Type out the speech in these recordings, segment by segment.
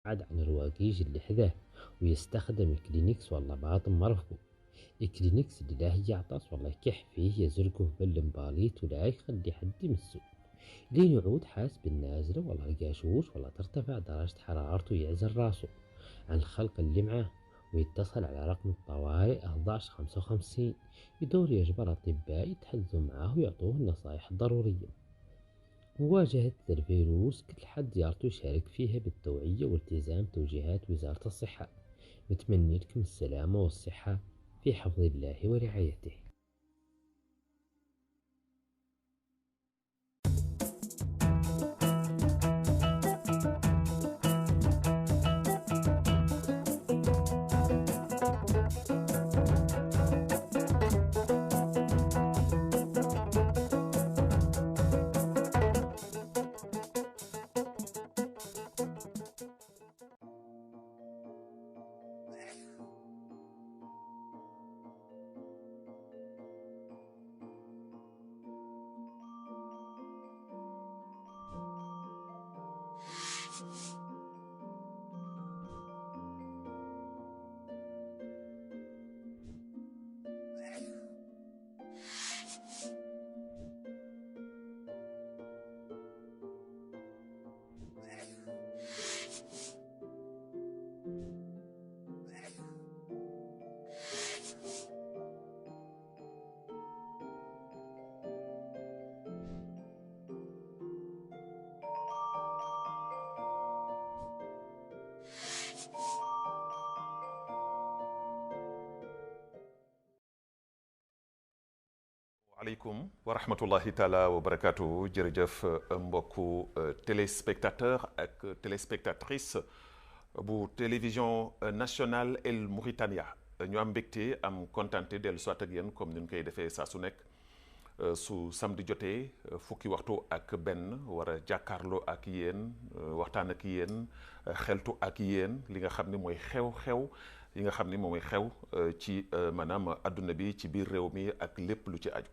عن الرواقيج اللي حذاه ويستخدم كلينكس ولا باطن مرفقه. الكلينكس اللي لا هي عطاس والله كح فيه يزرقه بالمباليت ولا يخلي حد يمسه. لين يعود حاس بالنازلة والله القاشوش والله ترتفع درجة حرارته يعزل راسه عن الخلق اللي معاه، ويتصل على رقم الطوارئ 1155 يدور يجبر أطباء يتحدثوا معاه ويعطوه النصائح الضرورية. مواجهة الفيروس كل حد يارته يشارك فيها بالتوعية والتزام توجيهات وزارة الصحة. نتمنى لكم السلامة والصحة في حفظ الله ورعايته. aleykum wa rahmatullahi taala wa barakaatu jërëjëf mbokku téléspectateur ak téléspectatrice bu télévision nationale El Mauritania ñu am mbégte am kontaante dellu soit ak yéen comme ni ñu koy defee saa su nekk su samedi jotee fukki waxtu ak benn war a jàkkaarloo ak yéen waxtaan ak yéen xeltu ak yéen li nga xam ne mooy xew-xew yi nga xam ni moom mooy xew ci maanaam adduna bi ci biir réew mi ak lépp lu ci aju.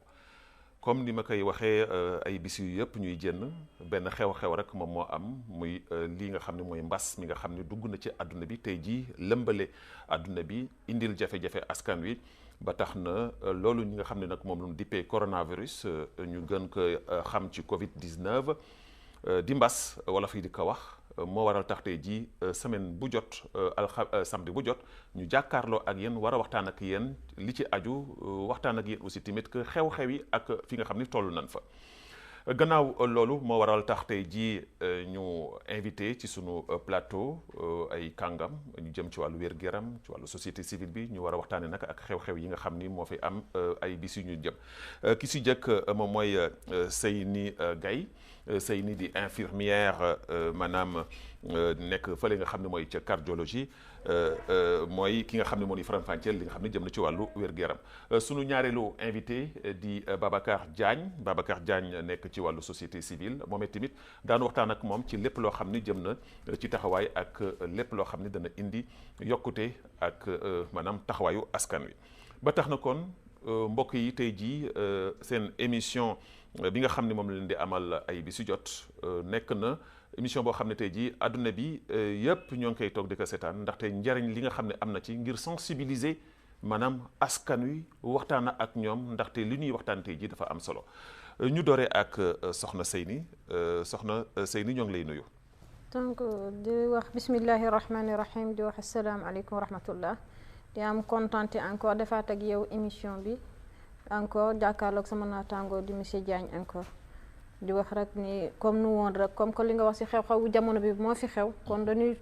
comme ni ma koy waxee ay bis yu yëpp ñuy jënn benn xew-xew rek moom moo am muy lii nga xam ne mooy mbas mi nga xam ne dugg na ci àdduna bi tey jii lëmbale àdduna bi indil jafe-jafe askan wi ba tax na loolu ñi nga xam ne nag moom lu dippee coronavirus ñu gën ko xam ci Covid 19 di mbas wala fii di ko wax moo waral tax tey jii semaine bu jot samedi bu jot ñu jàkkaarloo ak yéen war a waxtaan ak yéen li ci aju waxtaan ak yéen aussi tamit que xew-xew yi ak fi nga xam ni toll nañ fa. gannaaw loolu moo waral tax tey jii ñu invité ci sunu plateau ay kàngam ñu jëm ci wàllu wér-gu-yaram ci wàllu société civile bi ñu war a waxtaanee nag ak xew-xew yi nga xam ni moo fi am ay bis yu ñu jëm ki si jëkk moom mooy Seyni Gaye. Seyni di infirmière maanaam nekk fële nga xam ne mooy ca cardiologie mooy ki nga xam ne moo di faram-fàcceel li nga xam ne jëm na ci wàllu wér-gu-yaram sunu ñaareelu invité di Babacar Diagne nekk ci wàllu société civile moom tamit daan waxtaan ak moom ci lépp loo xam ni jëm na ci taxawaay ak lépp loo xam ni dana indi yokkute ak maanaam taxawaayu askan wi ba tax na kon mbokk yi tey jii seen émission bi nga xam ne moom la leen di amal ay bi si jot nekk na émission boo xam ne tey jii àdduna bi yëpp ñoo ngi koy toog di ko seetaan ndaxte njariñ li nga xam ne am na ci ngir sensibiliser maanaam askan wi waxtaan ak ñoom ndaxte li ñuy waxtaan tey jii dafa am solo ñu dooree ak soxna Seyni ñoo ngi lay nuyu. donc di wax bismillahi rahmani rahim di wax asalaamaaleykum wa rahmatullah di am contenté encore defaat ak yow émission bi. encore jàkkaarloog sama naataango di monsieur Diagne encore di wax rek ni comme nu woon rek comme que li nga wax ci xew-xewu jamono bi moo fi xew kon dañuy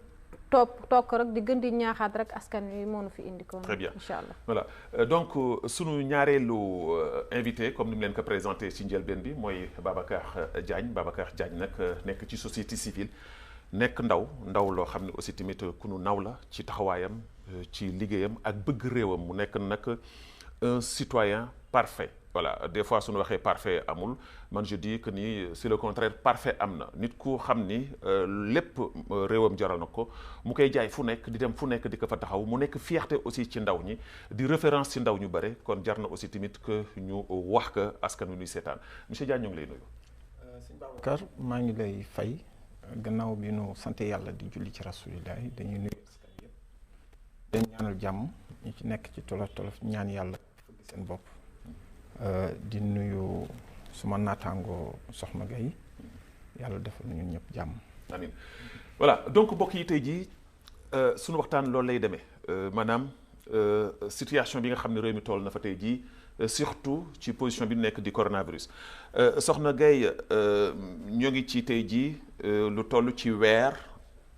toog rek di gën di ñaaxaat rek askan wi moo nu fi indi kon très bien incha allah voilà donc sunu ñaareelu invité comme ni mu leen ko présenté ci njëlbeen bi mooy Babacar Diagne nag nekk ci société civile nekk ndaw loo xam ne aussi tamit ku nu naw la ci taxawaayam ci liggéeyam ak bëgg réewam mu nekk nag un citoyen parfait. Voilà, des fois suñu waxee parfait amul man je dis que ni c'est le contraire parfait am na nit ku xam ni lépp réewam jaral na ko mu koy jaay fu nekk di dem fu nekk di ko fa taxaw mu nekk fierté aussi ci ndaw ñi di référence ci ndaw ñu bare kon jar na aussi tamit que ñu wax que askan wi ñuy seetaan monsieur Diagne ñu ngi lay nuyu. sëñ Babacar maa ngi lay fay gannaaw bi nu sant yàlla di julli ci rasulillahi dañuy nuyu askan yëpp dañ ñaanal jàmm ñi ci nekk ci tolof tolof ñaan yàlla fëgg seen bopp di nuyu suma naataango Soxna Gaye yàlla defal ñun ñëpp jàmm. amiin voilà donc mbokk yi tey jii sunu waxtaan loolu lay demee maanaam situation bi nga xam ne réew mi toll na fa tey jii surtout ci position bi nekk di coronavirus Soxna Gaye ñoo ngi ci tey jii lu toll ci weer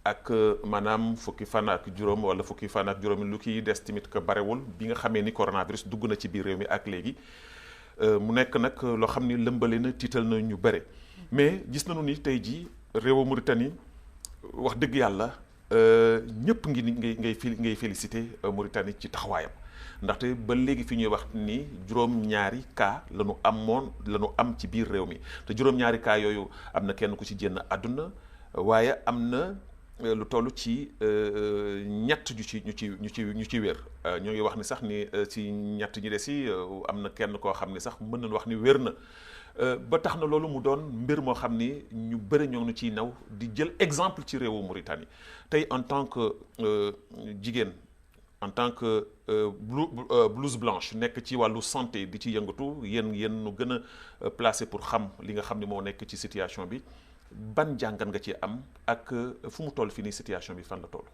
ak maanaam fukki fan ak juróom wala fukki fan ak juróom lu kiy des tamit que barewul bi nga xamee ni coronavirus dugg na ci biir réew mi ak léegi mu nekk nag loo xam ni lëmbale na tiital na ñu bëre mais gis nañu ni tey jii réewu Mauritanie wax dëgg yàlla ñëpp ngay félicité Mauritanie ci taxawaayam ndaxte ba léegi fi ñuy wax ni juróom-ñaari cas la ñu am ci biir réew mi te juróom-ñaari cas yooyu am na kenn ku ci génn àdduna waaye am na lu toll ci ñett ñu ci wér ñoo ngi wax ni sax ni ci ñett ñi des yi am na kenn koo xam ni sax mën nañu wax ni wér na ba tax na loolu mu doon mbir moo xam ni ñu bëri ñoo ngi ciy naw di jël exemple ci réewu Mauritanie tey en tant que jigéen en tant que blouse blanche nekk ci wàllu santé di ci yëngatu yéen nu gën a placé pour xam li nga xam ni moo nekk ci situation bi ban jàngat nga ci am ak fu mu toll fii nii situation bi fan la toll.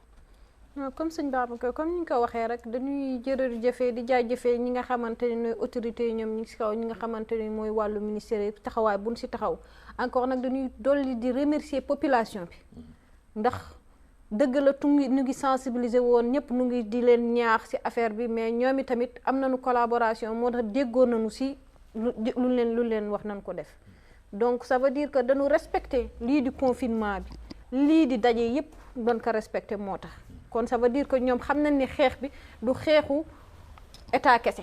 comme sëñ Babacar comme ni ñu ko waxee rek dañuy jërëjëfee di jaajëfee ñi nga xamante ne ñooy autorités yi ñoom ñi si kaw ñi nga xamante ne mooy wàllu ministère yi taxawaay buñ si taxaw encore nag dañuy dolli di remercier population bi ndax dëgg la ñu ngi sensibiliser woon ñëpp nu ngi di leen ñaax si affaire bi mais ñoom tamit am nañu collaboration moo tax déggoon nañu si lu leen wax nañ ko def donc ça veut dire que dañu respecter lii di confinement bi lii di daje yëpp doon ko respecter moo tax kon ça veut dire que ñoom xam nañ ni xeex bi du xeexu état kese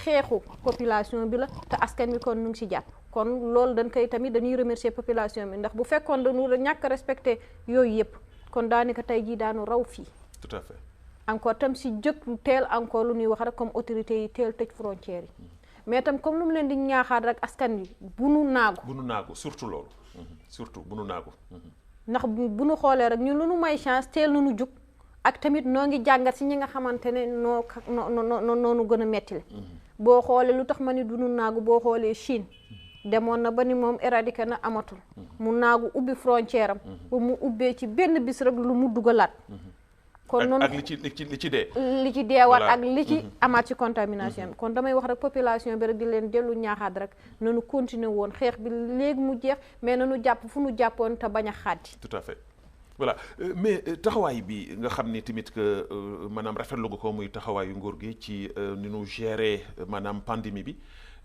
xeexu population bi la te askan bi kon nu ngi si jàpp kon loolu dañuy remercier population bi ndax bu fekkoon dañu ñàkk respecter yooyu yëpp kon daanaka tey jii daanu raw fii. tout à fait. encore tam si jëkk teel encore lu ñuy wax rek comme autorités yi teel tëj frontières yi mais tam comme lu mu leen di ñaaxaat rek askan wi bu nu naagu surtout loolu surtout bu nu naagu. ndax bu nu xoolee rek ñun lu nu may chance teel nu jug ak tamit noo ngi jàngat si ñi nga xamante ne noonu gën a metti la boo xoolee lu tax ma ni du nu naagu boo xoolee Chine demoon na ba ni moom éradiqué na amatul mu naagu ubbi frontière am ba mu ubbee ci benn bis rek lu mu dugalaat kon noonu ak li ci dee li ci deewaat ak li ci amaat ci contamination bi kon damay wax rek population bi rek di leen dellu ñaaxaat rek nanu continuer woon xeex bi léegi mu jeex mais nanu jàpp fu nu jàppoon te bañ a xaati. tout à fait voilà mais taxawaay bi nga xam ni tamit que maanaam rafetlu nga ko muy taxawaayu nguur gi ci ni nu gérer maanaam pandémie bi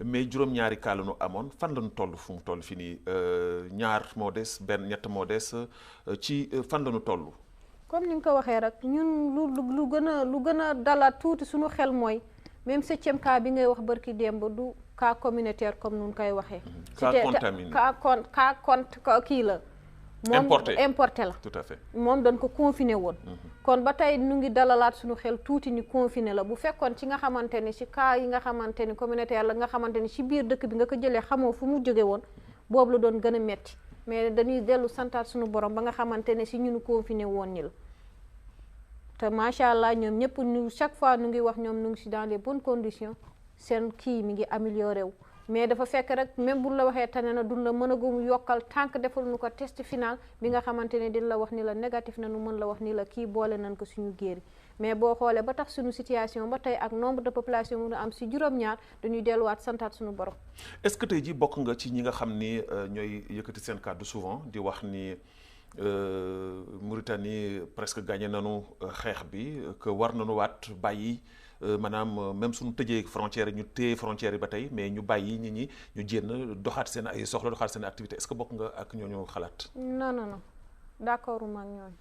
mais juróom-ñaari cas la nu amoon fan la nu toll fu mu toll fi nii ñaar moo des benn ñett moo des ci fan la nu toll. comme ni nga ko waxee rek ñun lu gën a dalaat tuuti suñu xel mooy même 7e cas bi ngay wax barki démb du cas communautaire comme nun koy waxee. cas contaminé cas kii la. importé la. tout à fait moom dañ ko confiné woon. kon ba tey nu ngi dalalaat suñu xel tuuti ni confiné la bu fekkoon ci nga xamante ni ci cas yi nga xamante ni communautaire la nga xamante ni ci biir dëkk bi nga ko jëlee xamoo fu mu jóge woon boobu la doon gën a metti mais dañuy dellu santaat suñu borom ba nga xamante ne ci ñunu confiné woon ñi la te macha allah ñoom ñëpp ñu chaque fois nu ngi wax ñoom nu ngi ci dans les bonnes conditions seen kii mi ngi amélioré wu mais dafa fekk rek même bu la waxee tane na duñ la mën a gum yokkal tànk defal nu ko test final bi nga xamante ne din la wax ni la négatif na nu mën la wax ni la kii boole nañ ko suñu géeri mais boo xoolee ba tax suñu situation ba tey ak nombre de population mu am si juróom-ñaar dañuy delluwaat santaat suñu borom. est-ce que tey ji bokk nga ci ñi nga xam ni ñooy yëkkati seen kàddu souvent di wax ni Mauritanie presque gagné nañu xeex bi que war nañu waat bàyyi maanaam même suñu tëjee frontière ñu téye frontière yi ba tey mais ñu bàyyi nit ñi ñu jénn doxaat seen ay soxla doxaat seen activité est-ce que bokk nga ak ñooñu xalaat. non d'accord ma ak ñooñu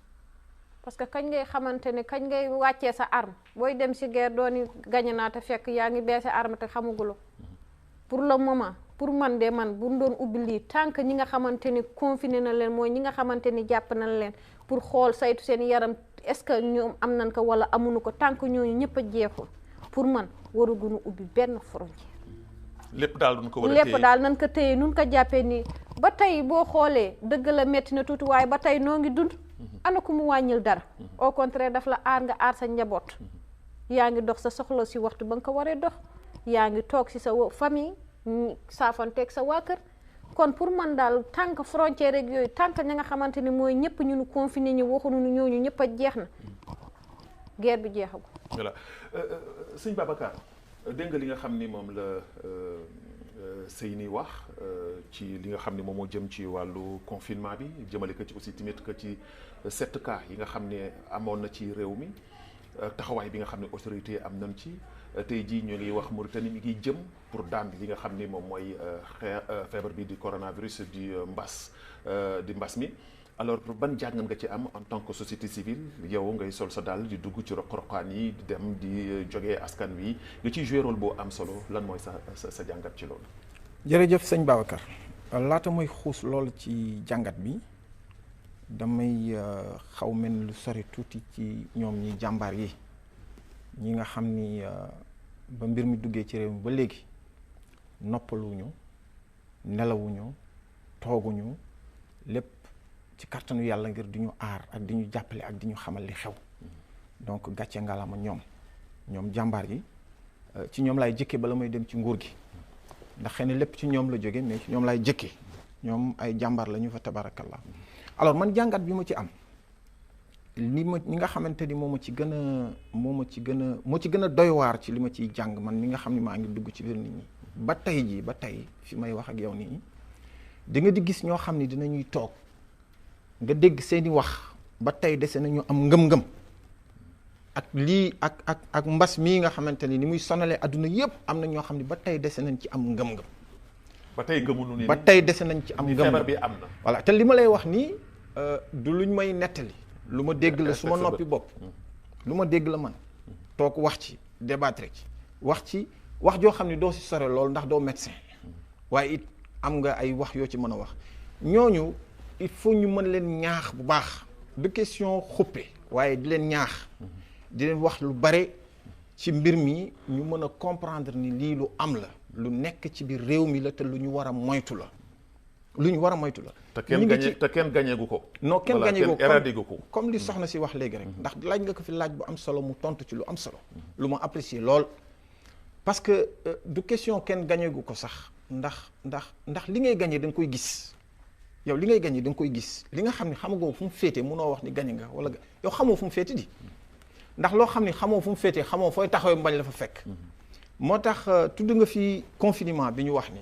parce que kañ ngay xamante ne kañ ngay wàccee sa arme booy dem si guerre dooni gagné naa te fekk yaa ngi beese arme te xamuguloo pour le moment pour man de man bu doon ubbi lii tant que ñi nga xamante ni confiné na leen mooy ñi nga xamante ni jàpp na leen pour xool saytu seen yaram est-ce que ñoom am nañ ko wala amuñu ko tant que ñooñu ñëpp a jeexul pour man waruguñu ubbi benn frontière. lépp daal duñ ko war a téye lépp daal nañ ko téye nun ko jàppee ni ba tey boo xoolee dëgg la metti na tuuti waaye ba tey noo ngi dund ana ku mu wàññil dara au contraire daf la aar nga aar sa njaboot yaa ngi dox sa soxla si waxtu ba nga ko waree dox yaa ngi toog si sa famille saafanteeg sa waa kër kon pour man daal tant que frontière rek yooyu tant que ña nga xamante ni mooy ñëpp ñu nu confiné ñu waxuñu ñooñu ñëpp a jeex na guerre bi jeexagul. voilà sëñ Babacar dégg nga li nga xam ni moom la Seyni wax ci li nga xam ni moom moo jëm ci wàllu confinement bi jëmale ko ci aussi tamit que ci 7 cas yi nga xam ne amoon na ci réew mi taxawaay bi nga xam ne autorité am nañ ci tey jii ñu ngi wax Mauritanie mi ngi jëm pour daan li nga xam ni moom mooy feebar bi di coronavirus di mbas mi. alors ban jàngat nga ci am en tant que société civile yow ngay sol sa daal di dugg ci roq-roqaan yi di dem di jógee askan wi nga ciy joué rôle boo am solo lan mooy sa jàngat ci loolu. jërëjëf sëñ Babacar laata mooy xuus loolu ci jàngat bi damay xaw mel lu sori tuuti ci ñoom ñi jàmbaar yi ñi nga xam ni ba mbir mi duggee ci réew mi ba léegi noppaluwuñu nelawuñu tooguñu lépp ci kàttanu yàlla ngir di ñu aar ak di ñu jàppale ak di ñu xamal li xew donc gàcce ngalama ñoom jàmbaar yi ci ñoom laay jëkkee bala may dem ci nguur gi ndax xëy na lépp ci ñoom la jóge mais ci ñoom laay jëkkee ñoom ay jàmbaar la ñu fa tabarakallah alors man jàngat bi ma ci am ñi nga xamante ni moo ci gën a doy waar ci li ma ciy jàng man mi nga xam ni maa ngi dugg ci biir nit ñi ba tey fi may wax ak yow nii di nga di gis ñoo xam ni dinañuy toog nga dégg seeni wax ba tey dese nañu am ngëm-ngëm ak lii ak mbas mii nga xamante ni muy sonalee adduna yépp am na ñoo xam ne ba tey dese nañ ci am ngëm-ngëm. ba tey gëmuñu ni ba tey dese nañ ci am ngëm-ngëm feebar bi am na. voilà te li ma lay wax nii du luñ may nettali. lu ma dégg la su ma noppi bopp. lu ma dégg la man toog wax ci débattre ci wax joo xam ne doo si sore lool ndax doo médecin waaye it am nga ay wax yoo ci mën a wax ñooñu. il faut ñu mën leen ñaax bu baax de question xuppe waaye di leen ñaax di leen wax lu bare ci mbir mi ñu mën a comprendre ni lii lu am la lu nekk ci biir réew mi la te lu ñu war a moytu la te kenn gañeegu ko non kenn gañeegu ko comme li soxna si wax léegi rek ndax laaj nga ko fi laaj bu am solo mu tontu ci lu am solo lu ma apprécier lool parce que du question kenn gañeegu ko sax ndax li ngay gañee da nga koy gis yow li ngay gañe da nga koy gis li nga xam ne xamagoo fu mu féete munoo wax ni gañe nga wala yow xamoo fu mu féete di ndax loo xam ne xamoo fu mu féete xamoo fooy taxawee mbañ la fa fekk moo tax tudd nga fi confinement bi ñu wax ni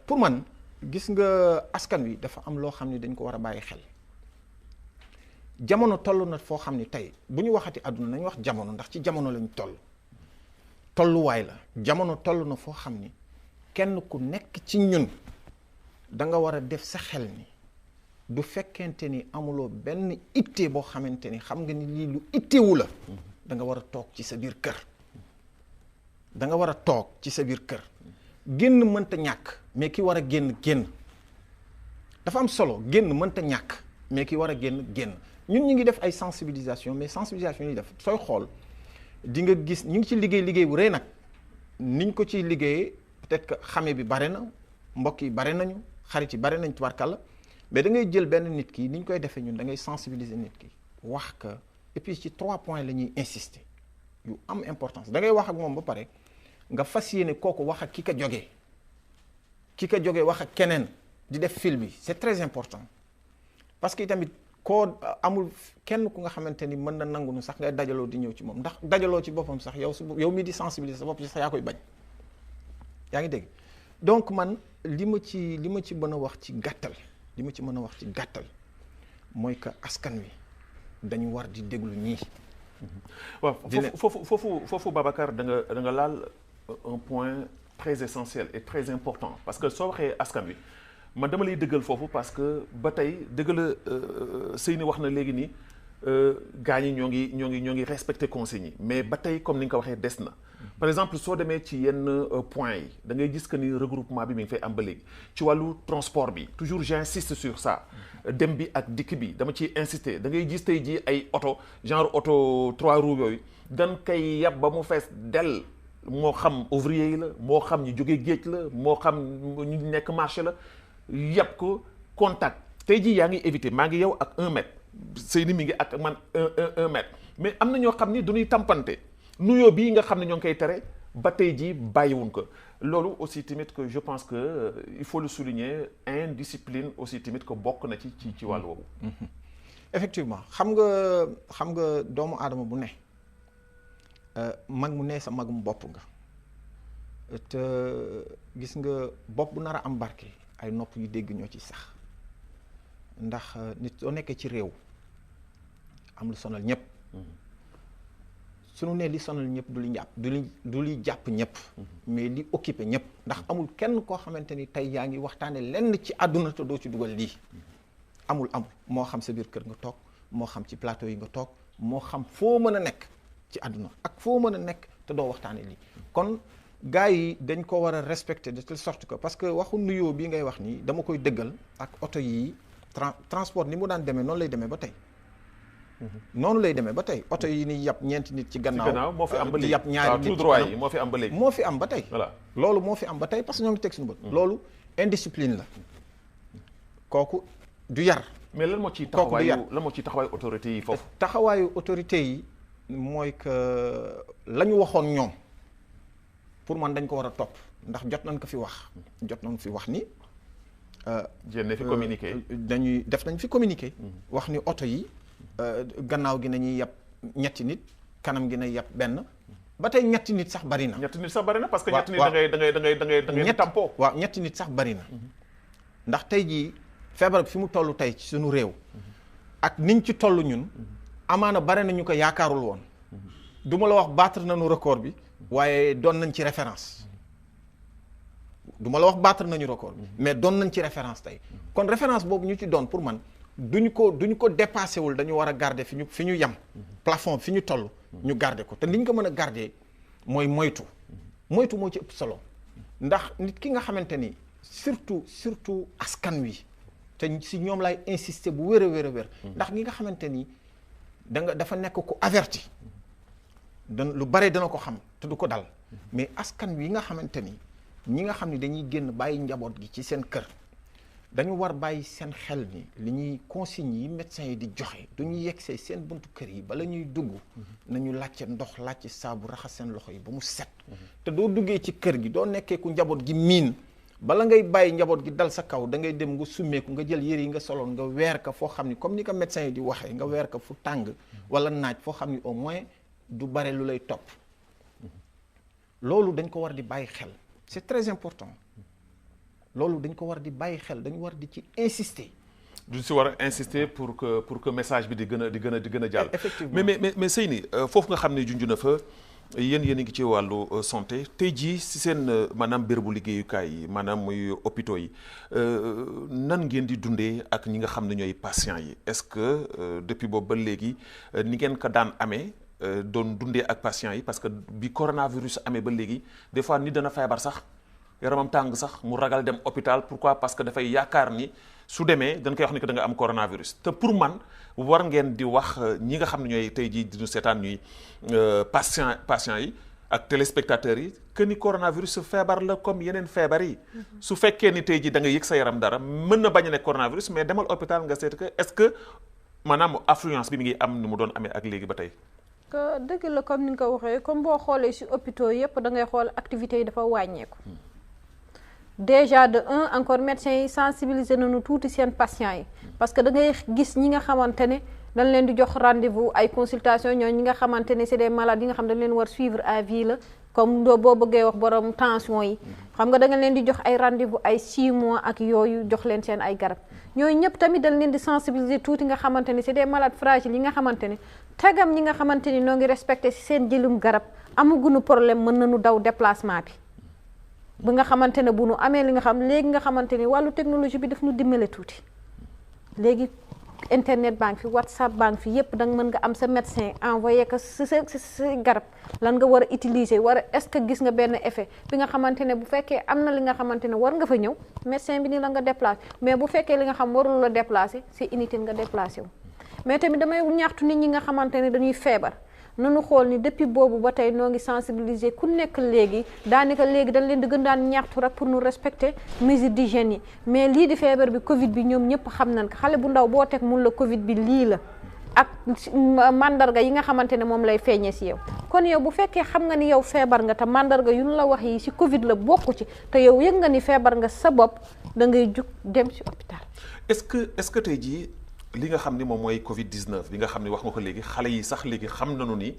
pour man gis nga askan wi dafa am loo xam ne dañ ko war a bàyyi xel jamono toll na foo xam ne tey bu ñu waxati àdduna nañu wax jamono ndax ci jamono lañ tolluwaay la jamono toll na foo xam ni kenn ku nekk ci ñun da nga war a def sa xel ni du fekkente ni amuloo benn itte boo xamante ni xam nga ni lii lu ittewu la da nga war a toog ci sa biir kër génn mënta ñàkk mais ki war a génn dafa am solo génn mënta ñàkk mais ki war a génn ñun ñu ngi def ay sensibilisation mais sensibilisation yi def sooy xool di nga gis ñu ngi ci liggéey bu rëy nag niñ ko ciy liggéeyee peut-être que xame bi bare na mbokk yi bare nañu xarit yi bare nañ tubaarkàlla mais da ngay jël benn nit ki ni ñu koy defee ñun da ngay sensibiliser nit ki wax que et puis ci 3 points la ñuy insister yu am importance da ngay wax ak moom ba pare nga fas yéene kooku wax ak ki ka jógee wax ak keneen di def fil bi c'est très important parce que tamit koo amul kenn ku nga xamante ni mën na nangu nu sax ngay dajaloo di ñëw ci moom ndax dajaloo ci boppam sax yow mii di sensibiliser sa bopp ci sax yaa koy bañ yaa ngi dégg donc man li ma ci mën a wax ci gàttal mooy que askan wi dañu war di déglu ñii. waaw foofu Babacar da nga laal un point très essentiel et très important parce que soo waxee askan wi man dama lay dëggal foofu parce que ba tey dëgg la Seyni wax na léegi ni gaañ yi ñoo ngi respecté consignes yi mais ba tey comme ni nga ko waxee des na. par exemple soo demee ci yenn points yi da ngay gis que ni regroupement bi mi ngi fay am ba léegi ci wàllu transport bi toujours j'insiste sur ça dem bi ak dikk bi dama ciy insister da ngay gis tey jii ay oto genre oto 3 roues yooyu dañ koy yab ba mu fees dell moo xam ouvrier yi la moo xam ñu jógee géej la moo xam ñu nekk marché la yàpp ko contact tey jii yaa ngi éviter maa ngi yow ak 1 mètre Seyni mi ngi ak man 1 mètre mais am na ñoo xam ni du ñuy tampante nuyoo bii nga xam ne ñoo ngi koy tere ba tey jii bàyyiwuñ ko loolu aussi tamit que je pense que il faut le souligner indiscipline aussi tamit que bokk na ci wàllu woowu. effectivement xam nga doomu aadama bu ne mag mu ne sa magum bopp nga te gis nga bopp bu nar a am barke ay nopp yu dégg ñoo ci sax ndax nit soo nekkee ci réew am lu sonal ñëpp suñu ne li sonal ñëpp du li jàpp ñëpp mais li occupé ñëpp ndax amul kenn koo xamante ni tey yaa ngi waxtaane lenn ci àdduna te doo ci dugal lii amul moo xam sa biir kër nga toog moo xam ci plateau yi nga toog moo xam foo mën a nekk ci àdduna ak foo mën a nekk te doo waxtaane lii kon gars yi dañ ko war a respecter de telle sorte que parce que waxu nuyoo bii ngay wax nii dama koy dëggal ak oto yi transport ni mu daan demee noonu lay demee ba tey noonu lay demee ba tey oto yi ni yàpp ñeenti nit ci gannaaw moo fi am ba léegi yàpp ñaari nit tout droit yi moo fi am ba léegi moo fi am ba tey voilà loolu moo fi am ba tey parce que ñoo ngi teg suñu bët loolu indiscipline la kooku du yar mais lan moo ciy taxawaayu autorité yi foofu taxawaayu autorité yi mooy que la ñu waxoon ñoom pour man dañ ko war a topp ndax jot nañ ko fi wax ni jéem fi communiqué def nañ fi communiqué wax ni oto yi gannaaw gi nañuy yàpp ñetti nit kanam gi na yàpp benn ba tey ñetti nit sax bari na parce que ñetti nit da ngay tampoo waaw ñetti nit sax bari na ndax tey jii feebar bi fi mu toll tey ci suñu réew ak niñ ci toll ñun amaana bare na ñu ko yaakaarul woon du ma la wax battre nañu record bi waaye doon nañ ci référence mais doon nañ ci référence tey kon référence boobu ñu ci doon pour man duñu ko dépassé wul dañu war a garder fi ñu yem plafond fi ñu toll ñu garder ko te li ñu ko mën a garder mooy moytu moo ci ëpp solo ndax nit ki nga xamante ni surtout askan wi te si ñoom lay insister bu wér a wér ndax ñi nga xamante ni dafa nekk ku averti lu bare dana ko xam te du ko dal mais askan wi nga xamante ni ñi nga xam ni dañuy génn bàyyi njaboot gi ci seen kër dañu war bàyyi seen xel ni li ñuy consignes yi médecins yi di joxe du ñu yegsee seen buntu kër yi bala ñuy dugg nañu laajte ndox laajte saabu raxas seen loxo yi ba mu set te doo duggee ci kër gi doo nekkee ku njaboot gi miin bala ngay bàyyi njaboot gi dal sa kaw da ngay dem nga summeeku nga jël yére yi nga soloon nga weer ka foo xam ni comme ni ko médecins yi di waxee nga weer ka fu tàng wala naaj foo xam ni au moins du bare lu lay topp loolu dañ ko war di bàyyi xel c'est très important loolu dañ ko war di bàyyi xel dañu war di ci insister. du si war a insister pour que message bi di gën a jàll. effectivement mais Seyni foofu nga xam ne junj na fa yéen a ngi ci wàllu santé tey jii si seen maanaam bérébu liggéeyukaay yi maanaam muy hôpitaux yi nan ngeen di dundee ak ñi nga xam ne ñooy patients yi est-ce que depuis boobu ba léegi ni ngeen ko daan amee doon dundee ak patients yi parce que bi coronavirus amee ba léegi des fois nit dana feebar sax. yaramam tàng sax mu ragal dem hôpital pourquoi parce que dafay yaakaar ni su demee dañ koy wax ni que da nga am coronavirus te pour man war ngeen di wax ñi nga xam ne ñooy tey jii diñu seetaan ñuy patients yi ak téléspectateurs yi que ni coronavirus feebar la comme yeneen feebar yi su fekkee ni tey jii da nga yëg sa yaram dara mën na bañ a nekk coronavirus mais demal hôpital nga seet que est-ce que maanaam affluence bi mi ngi am ni mu doon amee ak léegi ba tey que dëgg la comme ni nga ko waxee comme boo xoolee ci hôpitaux yëpp da ngay xool activités yi dafa wàññeeku déjà de un encore médecins yi sensibiliser nañu tuuti seen patients yi parce que da ngay gis ñi nga xamante ne dañ leen di jox rendez-vous ay consultation ñoo ñi nga xamante ne c'est des malades yi nga xam dañ leen war suivre à vie la comme boo bëggee wax borom tension yi xam nga da nga leen di jox ay rendez-vous ay 6 mois ak yooyu jox leen seen ay garab ñooyu ñëpp tamit dañ leen di sensibiliser tuuti nga xamante ne c'est des malades fragiles yi nga xamante ne tagam ñi nga xamante ni noo ngi respecté ci seen jëlum garab amaguñu problème mën nañu daw déplacement bi nga xamante ne bu nu amee li nga xam léegi nga xamante ni wàllu technologie bi daf ñu dimbale tuuti léegi internet baa ngi fi WhatsApp baa ngi fi yépp danga mën nga am sa médecin envoyé ko sa garab lan nga war a utiliser est-ce que gis nga benn effet bi nga xamante ne bu fekkee am na li nga xamante ne war nga fa ñëw médecin bi ni la nga déplacer mais bu fekkee li nga xam warul la déplacer c'est inutile nga déplacer wu mais tamit damay ñaxtu nit ñi nga xamante ne dañuy feebar nanu xool ni depuis boobu ba tey noo ngi sensibiliser ku nekk léegi daanaka léegi dañ leen di gën daan ñaxtu rek pour nous respecter mesures d'hygiène yi mais lii di feebar bi Covid bi ñoom ñëpp xam nañ ko xale bu ndaw boo teg mun la Covid bi lii la ak mandarga yi nga xamante ne moom lay feeñee si yow kon yow bu fekkee xam nga ni yow feebar nga te mandarga yu ñu la wax yi si Covid la bokku ci te yow yëg nga ni feebar nga sa bopp da ngay jug dem si hôpital. est-ce que tey jii li nga xam ni moom mooy Covid 19 bi nga xam ni wax nga ko léegi xale yi sax léegi xam nañu ni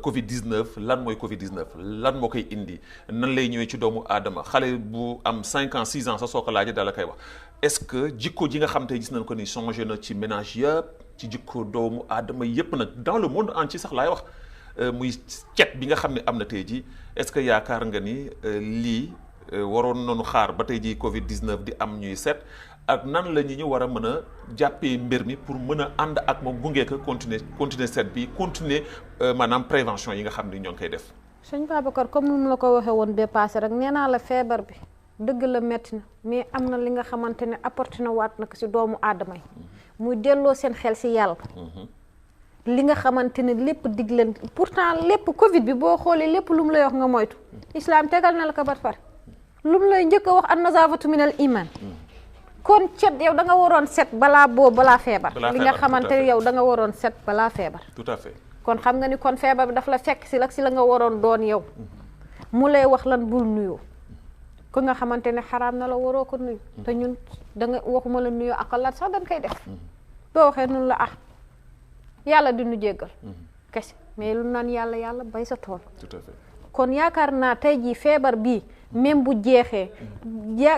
Covid 19 lan mooy Covid 19 lan moo koy indi nan lay ñëwee ci doomu aadama xale bu am 5 ans 6 ans sax soo ko laajee daal la koy wax est-ce que jikko ji nga xam tey gis nañ ko ni changé na ci ménage yëpp ci jikko doomu aadama yëpp nag dans le monde entier sax laay wax muy cet bi nga xam ne am na tey jii est-ce que yaakaar nga ni lii waroon nañu xaar ba tey jii Covid 19 di am ñuy set. ak nan la ñu war a mën a jàppee mbir mi pour mën a ànd ak moom gunge ko continuer set bi continuer maanaam prévention yi nga xam ni ñoo ngi koy def. sëñ Babacar comme ni mu la ko waxee woon dépassé rek nee naa la feebar bi dëgg la metti na mais am na li nga xamante ne apporté na waat na ko si doomu aadama yi muy delloo seen xel si yàlla. li nga xamante ne lépp dig leen pourtant lépp Covid bi boo xoolee lépp lu mu lay wax nga moytu. islam tegal na la ko ba pare lu mu lay njëkk a wax an-nazaafatu minal iman. kon cet yow da nga waroon set balaa feebar li nga xamante ne yow da nga waroon set balaa feebar tout à fait kon xam nga ni kon feebar bi daf la fekk si la nga waroon doon yow mu lay wax lan bul nuyoo ko nga xamante ne xaraam na la waroo ko nuyu te ñun da nga waxuma la nuyoo ak lan sax dañ koy def boo waxee nun la yàlla di nu jéggal kese mais lu naan yàlla bay sa tool tout à fait kon yaakaar naa tey jii feebar bii même bu jeexee